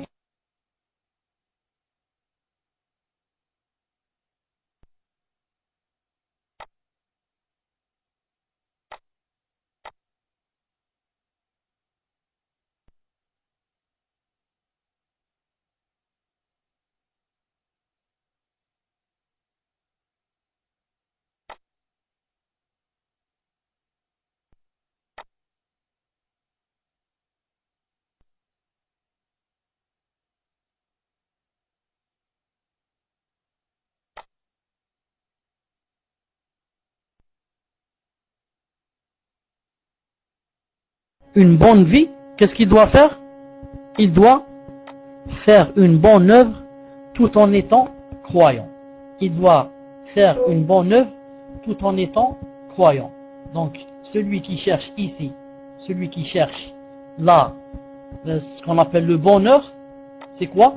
une bonne vie, qu'est-ce qu'il doit faire? Il doit faire une bonne œuvre tout en étant croyant. Il doit faire une bonne œuvre tout en étant croyant. Donc, celui qui cherche ici, celui qui cherche là, ce qu'on appelle le bonheur, c'est quoi?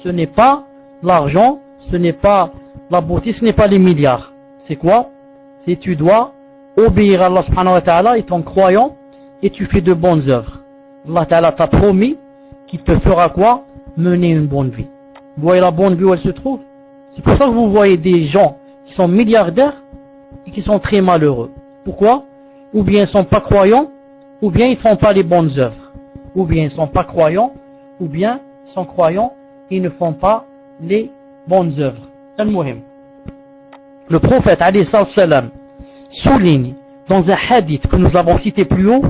Ce n'est pas l'argent, ce n'est pas la beauté, ce n'est pas les milliards. C'est quoi? C'est tu dois obéir à Allah subhanahu wa ta'ala étant croyant et tu fais de bonnes œuvres. Allah ta'ala t'a promis qu'il te fera quoi? Mener une bonne vie. Vous voyez la bonne vie où elle se trouve? C'est pour ça que vous voyez des gens qui sont milliardaires et qui sont très malheureux. Pourquoi? Ou bien ils ne sont pas croyants, ou bien ils ne font pas les bonnes œuvres. Ou bien ils ne sont pas croyants, ou bien ils sont croyants et ils ne font pas les bonnes œuvres. Al-Muhim. Le prophète alayhi salam souligne dans un hadith que nous avons cité plus haut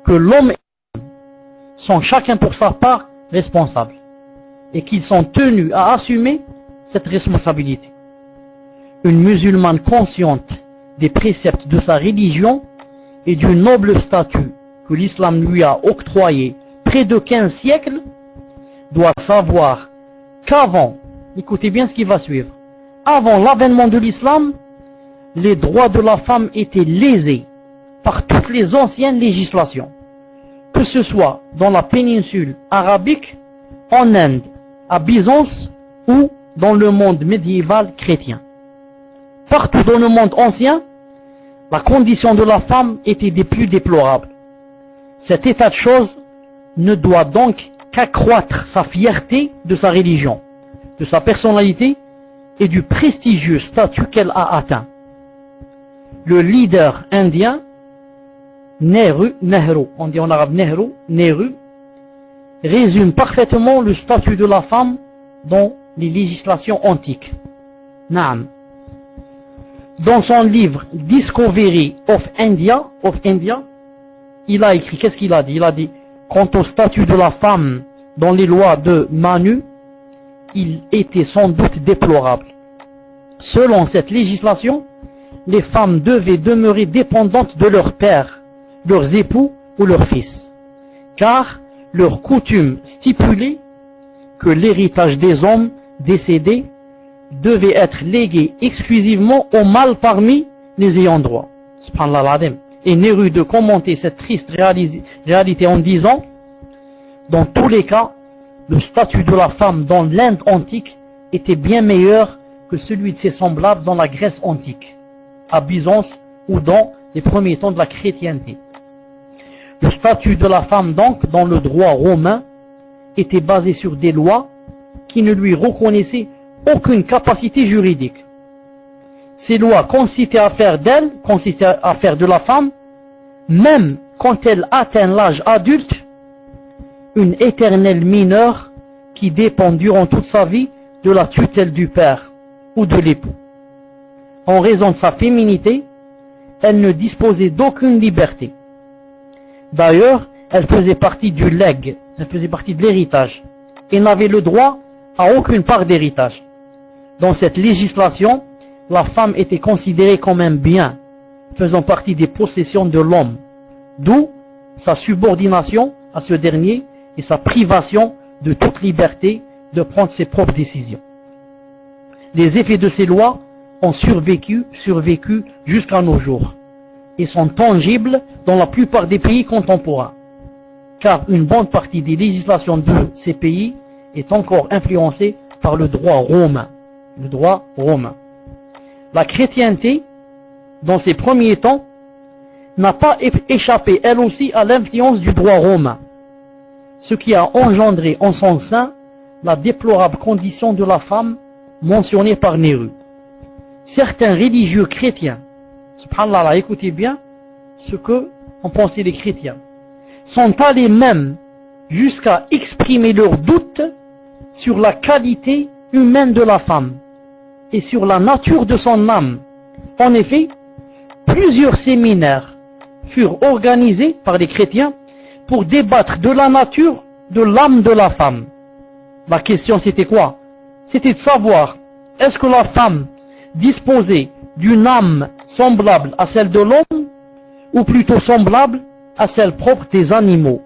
que l'homme et la femme sont chacun pour sa part responsables et qu'ils sont tenus à assumer cette responsabilité. Une musulmane consciente des préceptes de sa religion et du noble statut que l'islam lui a octroyé près de 15 siècles doit savoir qu'avant, écoutez bien ce qui va suivre, avant l'avènement de l'islam, les droits de la femme étaient lésés par toutes les anciennes législations, que ce soit dans la péninsule arabique, en Inde, à Byzance ou dans le monde médiéval chrétien. Partout dans le monde ancien, la condition de la femme était des plus déplorables. Cet état de choses ne doit donc qu'accroître sa fierté de sa religion, de sa personnalité et du prestigieux statut qu'elle a atteint. Le leader indien, Nehru, on dit en arabe Nehru, résume parfaitement le statut de la femme dans les législations antiques. Naam. Dans son livre Discovery of India, il a écrit, qu'est-ce qu'il a dit? Il a dit, quant au statut de la femme dans les lois de Manu, il était sans doute déplorable. Selon cette législation, les femmes devaient demeurer dépendantes de leur père, leurs époux ou leurs fils, car leur coutume stipulait que l'héritage des hommes décédés devait être légué exclusivement aux mâles parmi les ayants droit. Subhanallah al-Azim. Et Nehru de commenter cette triste réalité en disant, dans tous les cas, le statut de la femme dans l'Inde antique était bien meilleur que celui de ses semblables dans la Grèce antique, à Byzance ou dans les premiers temps de la chrétienté. Le statut de la femme donc dans le droit romain était basé sur des lois qui ne lui reconnaissaient aucune capacité juridique. Ces lois consistaient à faire d'elle, consistaient à faire de la femme, même quand elle atteint l'âge adulte, une éternelle mineure qui dépend durant toute sa vie de la tutelle du père ou de l'époux. En raison de sa féminité, elle ne disposait d'aucune liberté. D'ailleurs, elle faisait partie du legs, elle faisait partie de l'héritage, et n'avait le droit à aucune part d'héritage. Dans cette législation, la femme était considérée comme un bien, faisant partie des possessions de l'homme, d'où sa subordination à ce dernier et sa privation de toute liberté de prendre ses propres décisions. Les effets de ces lois ont survécu jusqu'à nos jours et sont tangibles dans la plupart des pays contemporains, car une bonne partie des législations de ces pays est encore influencée par le droit romain. La chrétienté, dans ses premiers temps, n'a pas échappé elle aussi à l'influence du droit romain, ce qui a engendré en son sein la déplorable condition de la femme mentionnée par Nehru. Certains religieux chrétiens, subhanallah, écoutez bien ce que ont pensé les chrétiens, sont allés même jusqu'à exprimer leurs doutes sur la qualité humaine de la femme et sur la nature de son âme. En effet, plusieurs séminaires furent organisés par les chrétiens pour débattre de la nature de l'âme de la femme. La question c'était quoi? C'était de savoir, est-ce que la femme disposait d'une âme semblable à celle de l'homme, ou plutôt semblable à celle propre des animaux,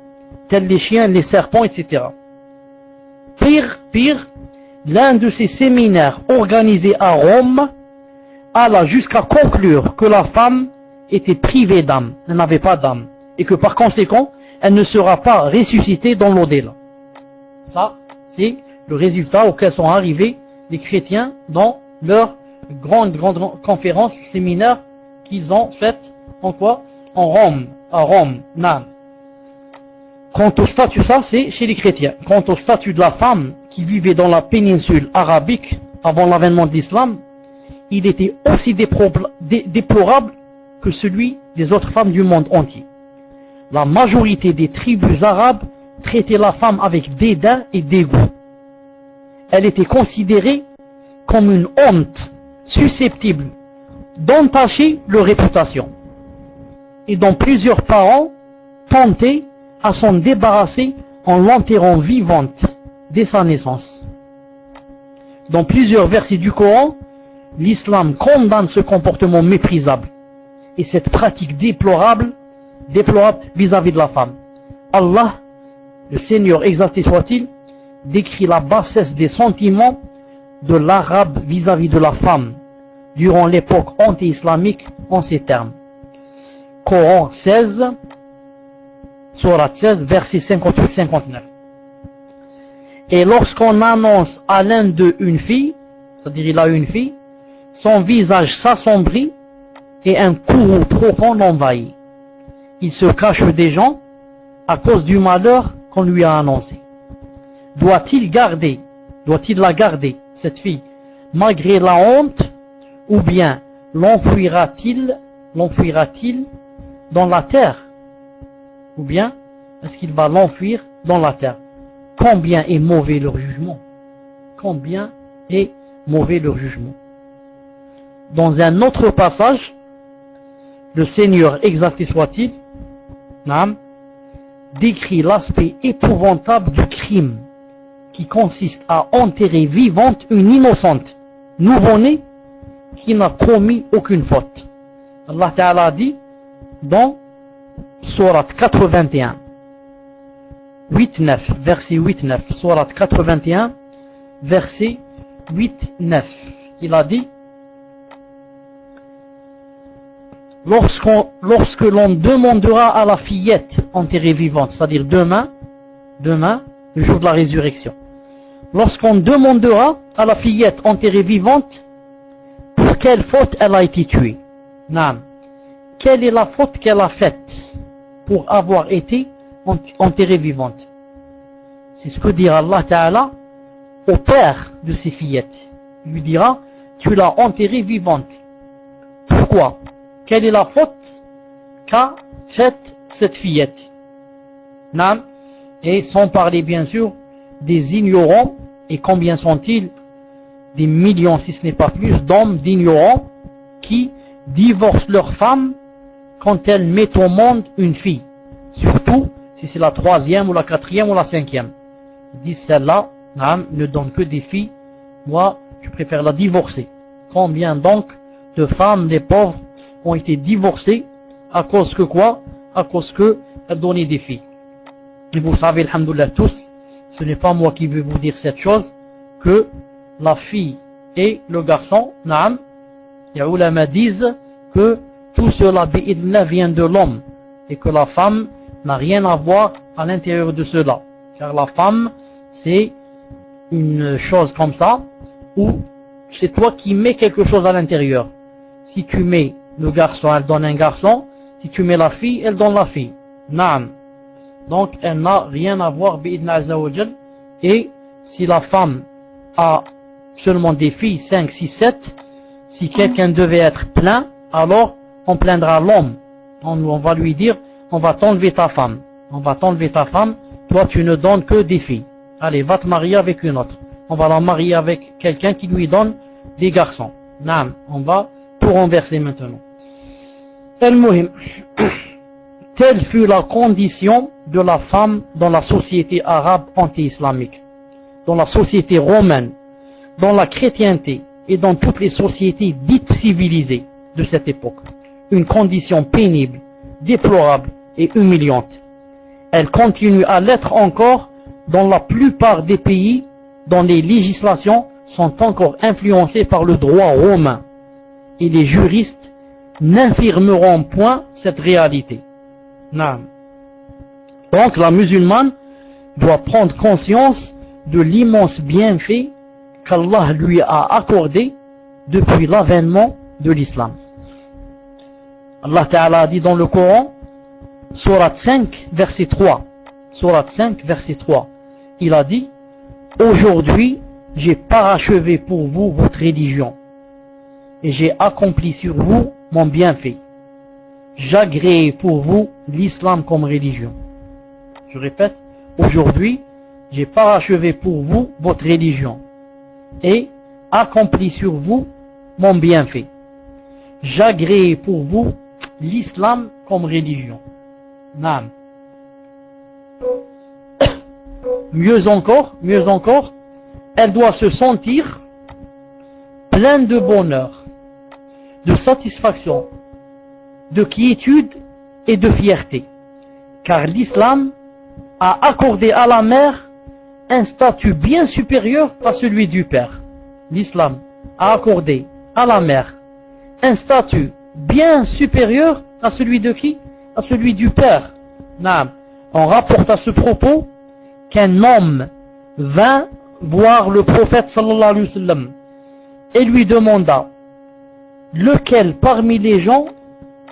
tels les chiens, les serpents, etc. Pire, l'un de ces séminaires organisés à Rome alla jusqu'à conclure que la femme était privée d'âme, elle n'avait pas d'âme, et que par conséquent, elle ne sera pas ressuscitée dans l'au-delà. Ça, c'est le résultat auquel sont arrivés les chrétiens dans leur grande conférence, séminaire qu'ils ont faite en quoi? En Rome, à Rome, non. Quant au statut, ça c'est chez les chrétiens. Quant au statut de la femme qui vivait dans la péninsule arabique avant l'avènement de l'islam, il était aussi déplorable que celui des autres femmes du monde entier. La majorité des tribus arabes traitaient la femme avec dédain et dégoût. Elle était considérée comme une honte susceptible d'entacher leur réputation, et dont plusieurs parents tentaient à s'en débarrasser en l'enterrant vivante dès sa naissance. Dans plusieurs versets du Coran, l'islam condamne ce comportement méprisable et cette pratique déplorable vis-à-vis de la femme. Allah, le Seigneur exalté soit-il, décrit la bassesse des sentiments de l'arabe vis-à-vis de la femme durant l'époque anti-islamique en ces termes. Coran 16, Sourate 16, versets 58-59. Et lorsqu'on annonce à l'un d'eux une fille, c'est-à-dire il a une fille, son visage s'assombrit et un courroux profond l'envahit. Il se cache des gens à cause du malheur qu'on lui a annoncé. Doit-il la garder, cette fille, malgré la honte, ou bien l'enfuira-t-il dans la terre? Ou bien est-ce qu'il va l'enfuir dans la terre? Combien est mauvais leur jugement? Combien est mauvais leur jugement? Dans un autre passage, le Seigneur exalté soit-il, décrit l'aspect épouvantable du crime qui consiste à enterrer vivante une innocente nouveau-née qui n'a commis aucune faute. Allah Ta'ala dit dans Sourate 81, 8-9, verset 8-9, Sourate 81, verset 8-9, il a dit: lorsque l'on demandera à la fillette enterrée vivante, c'est-à-dire demain, le jour de la résurrection, lorsqu'on demandera à la fillette enterrée vivante pour quelle faute elle a été tuée, quelle est la faute qu'elle a faite pour avoir été enterrée vivante? C'est ce que dira Allah Ta'ala au père de ces fillettes. Il lui dira: tu l'as enterrée vivante. Pourquoi? Quelle est la faute qu'a faite cette fillette? Et sans parler bien sûr des ignorants, et combien sont-ils? Des millions, si ce n'est pas plus, d'hommes d'ignorants qui divorcent leurs femmes quand elles mettent au monde une fille, surtout si c'est la troisième ou la quatrième ou la cinquième. Ils disent: celle-là ne donne que des filles, moi je préfère la divorcer. Combien donc de femmes, des pauvres, ont été divorcées à cause que quoi? À cause qu'elles donnaient des filles. Et vous savez, alhamdoulilah tous, ce n'est pas moi qui vais vous dire cette chose, que la fille et le garçon, les ulama disent que tout cela vient de l'homme et que la femme n'a rien à voir à l'intérieur de cela. Car la femme, c'est une chose comme ça, où c'est toi qui mets quelque chose à l'intérieur. Si tu mets le garçon, elle donne un garçon. Si tu mets la fille, elle donne la fille. Donc elle n'a rien à voir bi'idna azza wa jal. Et si la femme a seulement des filles, 5, 6, 7, si quelqu'un devait être plein, alors on plaindra l'homme. On va lui dire: on va t'enlever ta femme. On va t'enlever ta femme. Toi tu ne donnes que des filles. Allez, va te marier avec une autre. On va la marier avec quelqu'un qui lui donne des garçons. On va tout renverser maintenant. Al-Muhim. Telle fut la condition de la femme dans la société arabe anti-islamique, dans la société romaine, dans la chrétienté et dans toutes les sociétés dites civilisées de cette époque. Une condition pénible, déplorable et humiliante. Elle continue à l'être encore dans la plupart des pays dont les législations sont encore influencées par le droit romain. Et les juristes n'infirmeront point cette réalité. Non. Donc la musulmane doit prendre conscience de l'immense bienfait qu'Allah lui a accordé depuis l'avènement de l'islam. Allah Ta'ala a dit dans le Coran, Sourate 5, verset 3. Sourate 5, verset 3. Il a dit, aujourd'hui, j'ai parachevé pour vous votre religion et j'ai accompli sur vous mon bienfait. J'agrée pour vous l'islam comme religion. Je répète, aujourd'hui, j'ai parachevé pour vous votre religion et accompli sur vous mon bienfait. J'agrée pour vous l'islam comme religion. Naam. Mieux encore, elle doit se sentir pleine de bonheur, de satisfaction, de quiétude et de fierté, car l'islam a accordé à la mère un statut bien supérieur à celui du père. L'islam a accordé à la mère un statut bien supérieur à celui de qui? À celui du père. Naam. On rapporte à ce propos qu'un homme vint voir le prophète sallallahu alayhi wa sallam et lui demanda lequel parmi les gens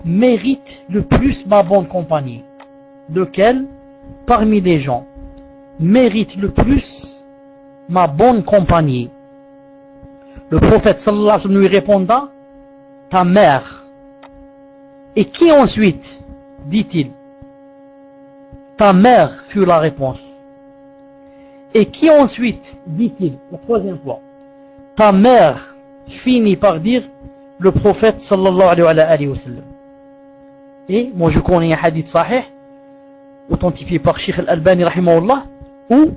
mérite le plus ma bonne compagnie. Lequel parmi les gens mérite le plus ma bonne compagnie. Le prophète sallallahu alayhi wa sallam lui répondit, ta mère. Et qui ensuite, dit-il? Ta mère fut la réponse. Et qui ensuite, dit-il, la troisième fois? Ta mère, finit par dire le prophète sallallahu alayhi wa sallam. Et moi je connais un hadith sahih, authentifié par Sheikh Al-Albani rahimahullah, où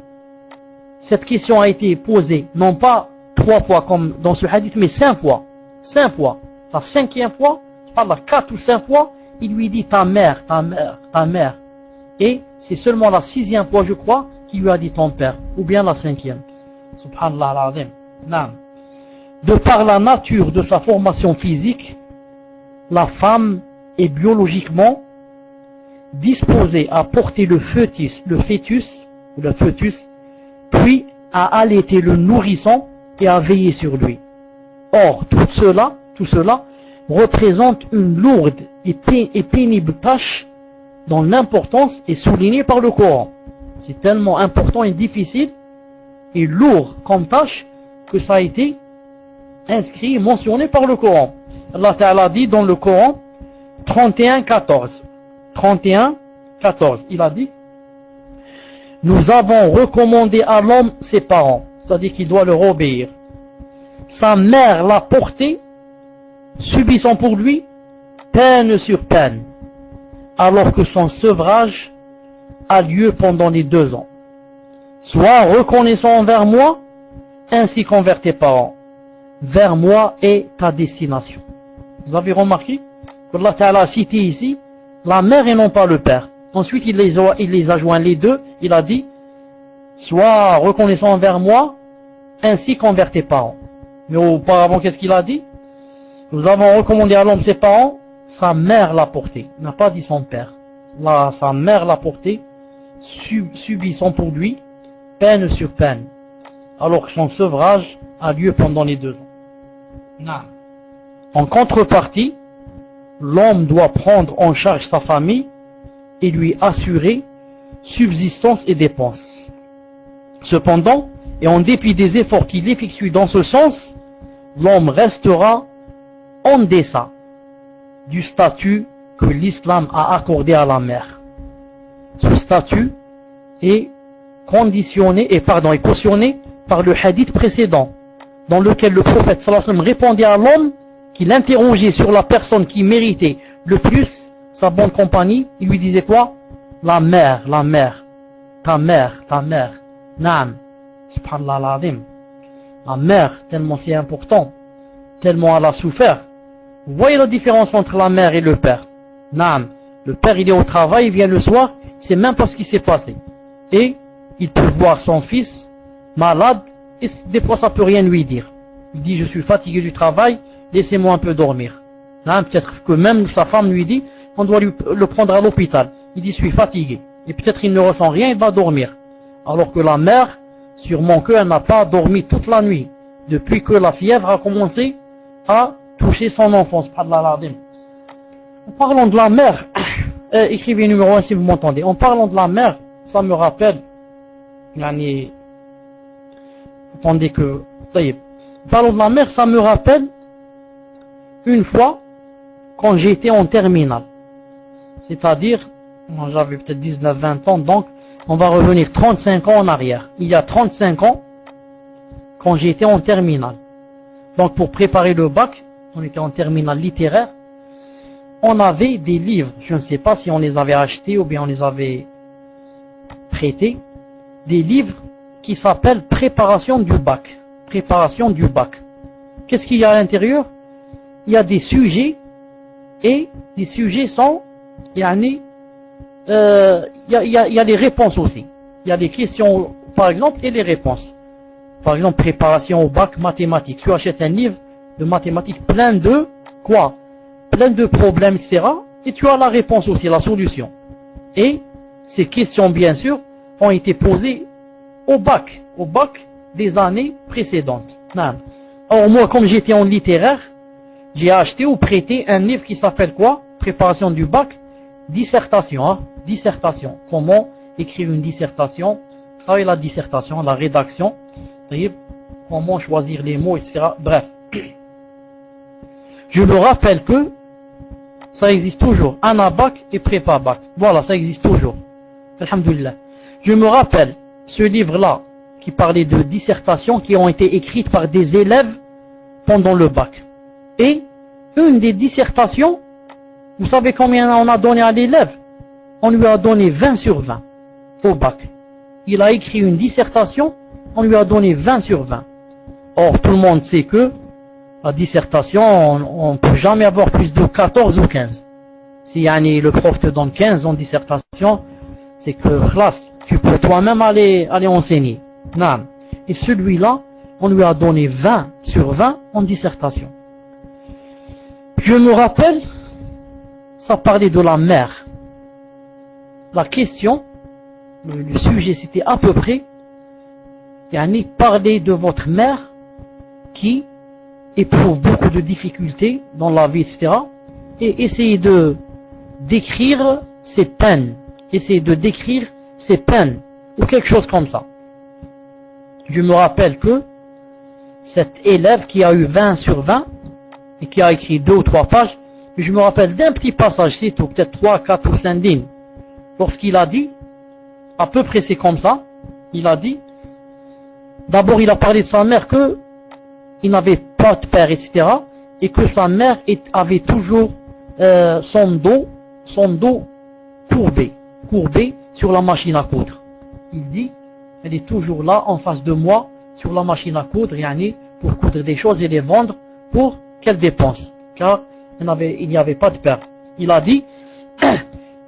cette question a été posée, non pas 3 fois comme dans ce hadith, mais 5 fois. 5 fois. La 5e fois, par la 4 ou 5 fois, il lui dit ta mère, ta mère, ta mère. Et c'est seulement la 6e fois, je crois, qu'il lui a dit ton père, ou bien la 5e. Subhanallah al-Azim. Naam. De par la nature de sa formation physique, la femme est biologiquement disposée à porter le fœtus, puis à allaiter le nourrisson et à veiller sur lui. Or, tout cela représente une lourde et pénible tâche dont l'importance est soulignée par le Coran. C'est tellement important et difficile et lourd comme tâche que ça a été inscrit et mentionné par le Coran. Allah Ta'ala dit dans le Coran 31-14. Il a dit, nous avons recommandé à l'homme ses parents, c'est-à-dire qu'il doit leur obéir. Sa mère l'a porté, subissant pour lui peine sur peine, alors que son sevrage a lieu pendant les 2 ans. Sois reconnaissant envers moi, ainsi qu'envers tes parents. Vers moi est ta destination. Vous avez remarqué qu'Allah Ta'ala a cité ici la mère et non pas le père. Ensuite il les a joints les deux. Il a dit, sois reconnaissant envers moi, ainsi qu'envers tes parents. Mais auparavant, qu'est-ce qu'il a dit? Nous avons recommandé à l'homme ses parents, sa mère l'a porté. Il n'a pas dit son père. Là, sa mère l'a porté, subissant pour lui peine sur peine, alors que son sevrage a lieu pendant les 2 ans. Non. En contrepartie, l'homme doit prendre en charge sa famille et lui assurer subsistance et dépenses. Cependant, et en dépit des efforts qu'il effectue dans ce sens, l'homme restera en deçà du statut que l'islam a accordé à la mère. Ce statut est conditionné et cautionné par le hadith précédent, dans lequel le prophète sallallahu alayhi wa sallam répondait à l'homme qu'il interrogeait sur la personne qui méritait le plus sa bonne compagnie. Il lui disait quoi? La mère, ta mère, naam, subhanallah al-azim. La mère, tellement c'est important, tellement elle a souffert. Vous voyez la différence entre la mère et le père? Naam, Le père, il est au travail, il vient le soir, il sait même pas ce qui s'est passé. Et il peut voir son fils malade, et des fois ça peut rien lui dire. Il dit, je suis fatigué du travail, laissez-moi un peu dormir. Hein, peut-être que même sa femme lui dit, on doit le prendre à l'hôpital. Il dit, je suis fatigué. Et peut-être il ne ressent rien, il va dormir. Alors que la mère, sûrement qu'elle n'a pas dormi toute la nuit, depuis que la fièvre a commencé à toucher son enfant. En parlant de la mère, écrivez numéro 1 si vous m'entendez. En parlant de la mère, ça me rappelle, attendez que, ça y est. En parlant de la mère, ça me rappelle une fois quand j'étais en terminale. C'est-à-dire, j'avais peut-être 19-20 ans, donc on va revenir 35 ans en arrière. Il y a 35 ans, quand j'étais en terminale. Donc pour préparer le bac, on était en terminale littéraire, on avait des livres, je ne sais pas si on les avait achetés ou bien on les avait prêtés, des livres qui s'appellent Préparation du bac. Préparation du bac. Qu'est-ce qu'il y a à l'intérieur? Il y a des sujets, et les sujets sont, il y a les réponses aussi. Il y a des questions, par exemple, et les réponses. Par exemple, préparation au bac mathématiques. Tu achètes un livre de mathématiques plein de quoi? Plein de problèmes, etc. Et tu as la réponse aussi, la solution. Et ces questions, bien sûr, ont été posées au bac des années précédentes. Alors moi, comme j'étais en littéraire, j'ai acheté ou prêté un livre qui s'appelle quoi? Préparation du bac, dissertation. Hein? Dissertation. Comment écrire une dissertation, travailler la dissertation, la rédaction, comment choisir les mots, etc. Bref. Je me rappelle que ça existe toujours. Anabac et prépa-bac. Voilà, ça existe toujours. Alhamdulillah. Je me rappelle ce livre-là qui parlait de dissertations qui ont été écrites par des élèves pendant le bac. Et une des dissertations, vous savez combien on a donné à l'élève? On lui a donné 20 sur 20 au bac. Il a écrit une dissertation, on lui a donné 20 sur 20. Or, tout le monde sait que la dissertation, on ne peut jamais avoir plus de 14 ou 15. Si le prof te donne 15 en dissertation, c'est que classe, tu peux toi-même aller enseigner. Non. Et celui-là, on lui a donné 20 sur 20 en dissertation. Je me rappelle, ça parlait de la mère. La question, le sujet, c'était à peu près, parler de votre mère qui éprouve beaucoup de difficultés dans la vie, etc. Et essayer de décrire ses peines. Essayer de décrire ses peines. Ou quelque chose comme ça. Je me rappelle que cet élève qui a eu 20 sur 20 et qui a écrit 2 ou 3 pages, je me rappelle d'un petit passage, c'est tout, peut-être 3, 4 ou 5 lignes. Lorsqu'il a dit, à peu près c'est comme ça, il a dit, d'abord il a parlé de sa mère que il n'avait pas de père, etc. Et que sa mère avait toujours son dos courbé sur la machine à coudre. Il dit, elle est toujours là en face de moi sur la machine à coudre, pour coudre des choses et les vendre pour qu'elle dépense. Car il n'y avait pas de père. Il a dit,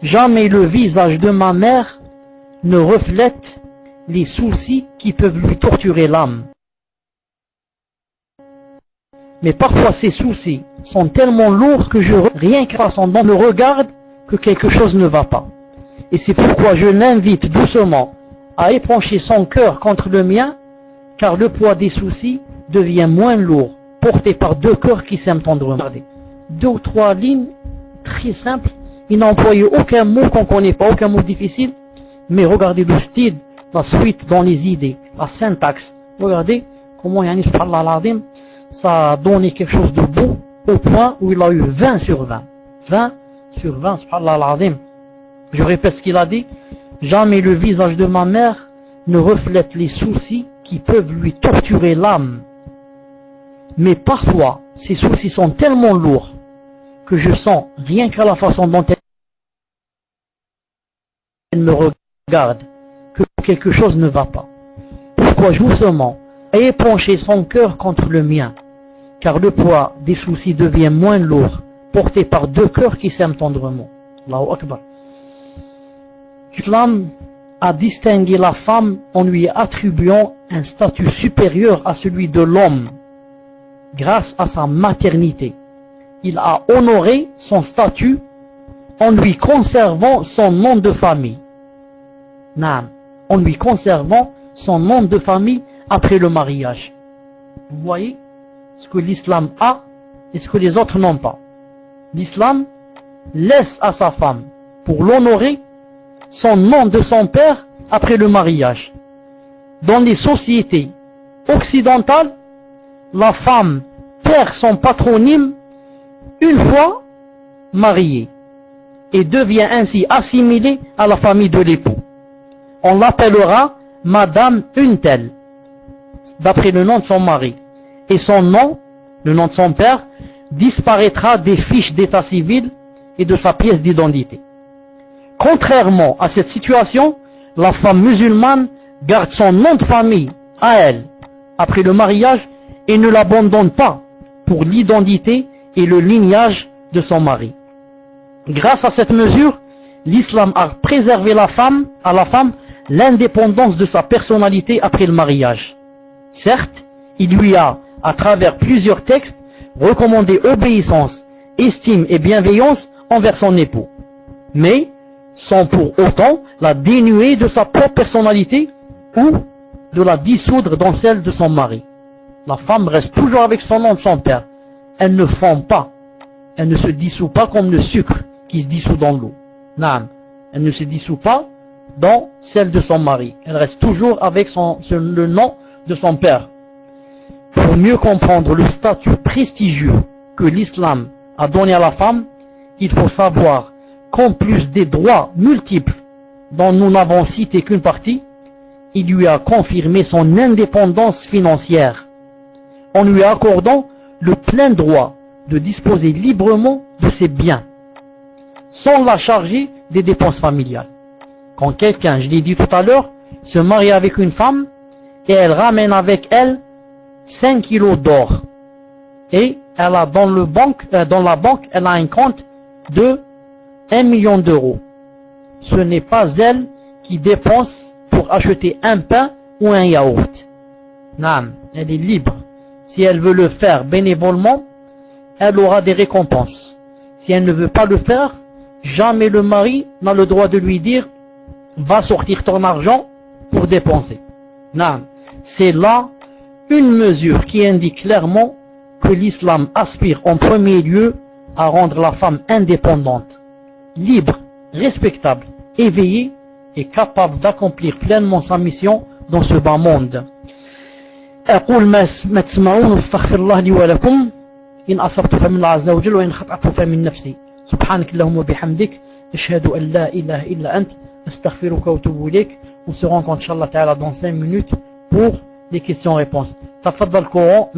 jamais le visage de ma mère ne reflète les soucis qui peuvent lui torturer l'âme. Mais parfois ces soucis sont tellement lourds que rien qu'à son nom me regarde que quelque chose ne va pas. Et c'est pourquoi je l'invite doucement à épancher son cœur contre le mien, car le poids des soucis devient moins lourd, porté par 2 cœurs qui s'aiment tendrement. 2 ou 3 lignes très simples, il n'a employé aucun mot qu'on ne connaît pas, aucun mot difficile, mais regardez le style, la suite dans les idées, la syntaxe. Regardez comment ça a donné quelque chose de beau au point où il a eu 20 sur 20. 20 sur 20, subhanallah al-azim. Je répète ce qu'il a dit. Jamais le visage de ma mère ne reflète les soucis qui peuvent lui torturer l'âme. Mais parfois, ces soucis sont tellement lourds que je sens, rien qu'à la façon dont elle me regarde, que quelque chose ne va pas. Pourquoi doucement épancher son cœur contre le mien, car le poids des soucis devient moins lourd, porté par 2 cœurs qui s'aiment tendrement. Allahu Akbar. L'islam a distingué la femme en lui attribuant un statut supérieur à celui de l'homme grâce à sa maternité. Il a honoré son statut en lui conservant son nom de famille. Naam, en lui conservant son nom de famille après le mariage. Vous voyez ce que l'islam a et ce que les autres n'ont pas. L'islam laisse à sa femme, pour l'honorer, son nom de son père après le mariage. Dans les sociétés occidentales, la femme perd son patronyme une fois mariée et devient ainsi assimilée à la famille de l'époux. On l'appellera Madame une telle, d'après le nom de son mari, et son nom, le nom de son père, disparaîtra des fiches d'état civil et de sa pièce d'identité. Contrairement à cette situation, la femme musulmane garde son nom de famille à elle après le mariage et ne l'abandonne pas pour l'identité et le lignage de son mari. Grâce à cette mesure, l'islam a préservé à la femme l'indépendance de sa personnalité après le mariage. Certes, il lui a, à travers plusieurs textes, recommandé obéissance, estime et bienveillance envers son époux, mais sans pour autant la dénuer de sa propre personnalité ou de la dissoudre dans celle de son mari. La femme reste toujours avec son nom de son père. Elle ne fond pas. Elle ne se dissout pas comme le sucre qui se dissout dans l'eau. Non, elle ne se dissout pas dans celle de son mari. Elle reste toujours avec le nom de son père. Pour mieux comprendre le statut prestigieux que l'islam a donné à la femme, il faut savoir qu'en plus des droits multiples dont nous n'avons cité qu'une partie, il lui a confirmé son indépendance financière en lui accordant le plein droit de disposer librement de ses biens sans la charger des dépenses familiales. Quand quelqu'un, je l'ai dit tout à l'heure, se marie avec une femme et elle ramène avec elle 5 kilos d'or et elle a dans la banque elle a un compte de 1 million d'euros. Ce n'est pas elle qui dépense pour acheter un pain ou un yaourt. Non, elle est libre. Si elle veut le faire bénévolement, elle aura des récompenses. Si elle ne veut pas le faire, jamais le mari n'a le droit de lui dire « va sortir ton argent pour dépenser ». Non, c'est là une mesure qui indique clairement que l'islam aspire en premier lieu à rendre la femme indépendante, libre, respectable, éveillée et capable d'accomplir pleinement sa mission dans ce bas monde. أقول ما تسمعون واستغفر الله لي ولكم إن أصبت فمن الله عز وجل وإن خطأت فمن نفسي سبحانك اللهم وبحمدك أشهد أن لا إله إلا أنت أستغفرك وأتوب إليك. On se rencontre Inch'Allah Ta'ala dans 5 minutes pour les questions-réponses. تفضل Coran.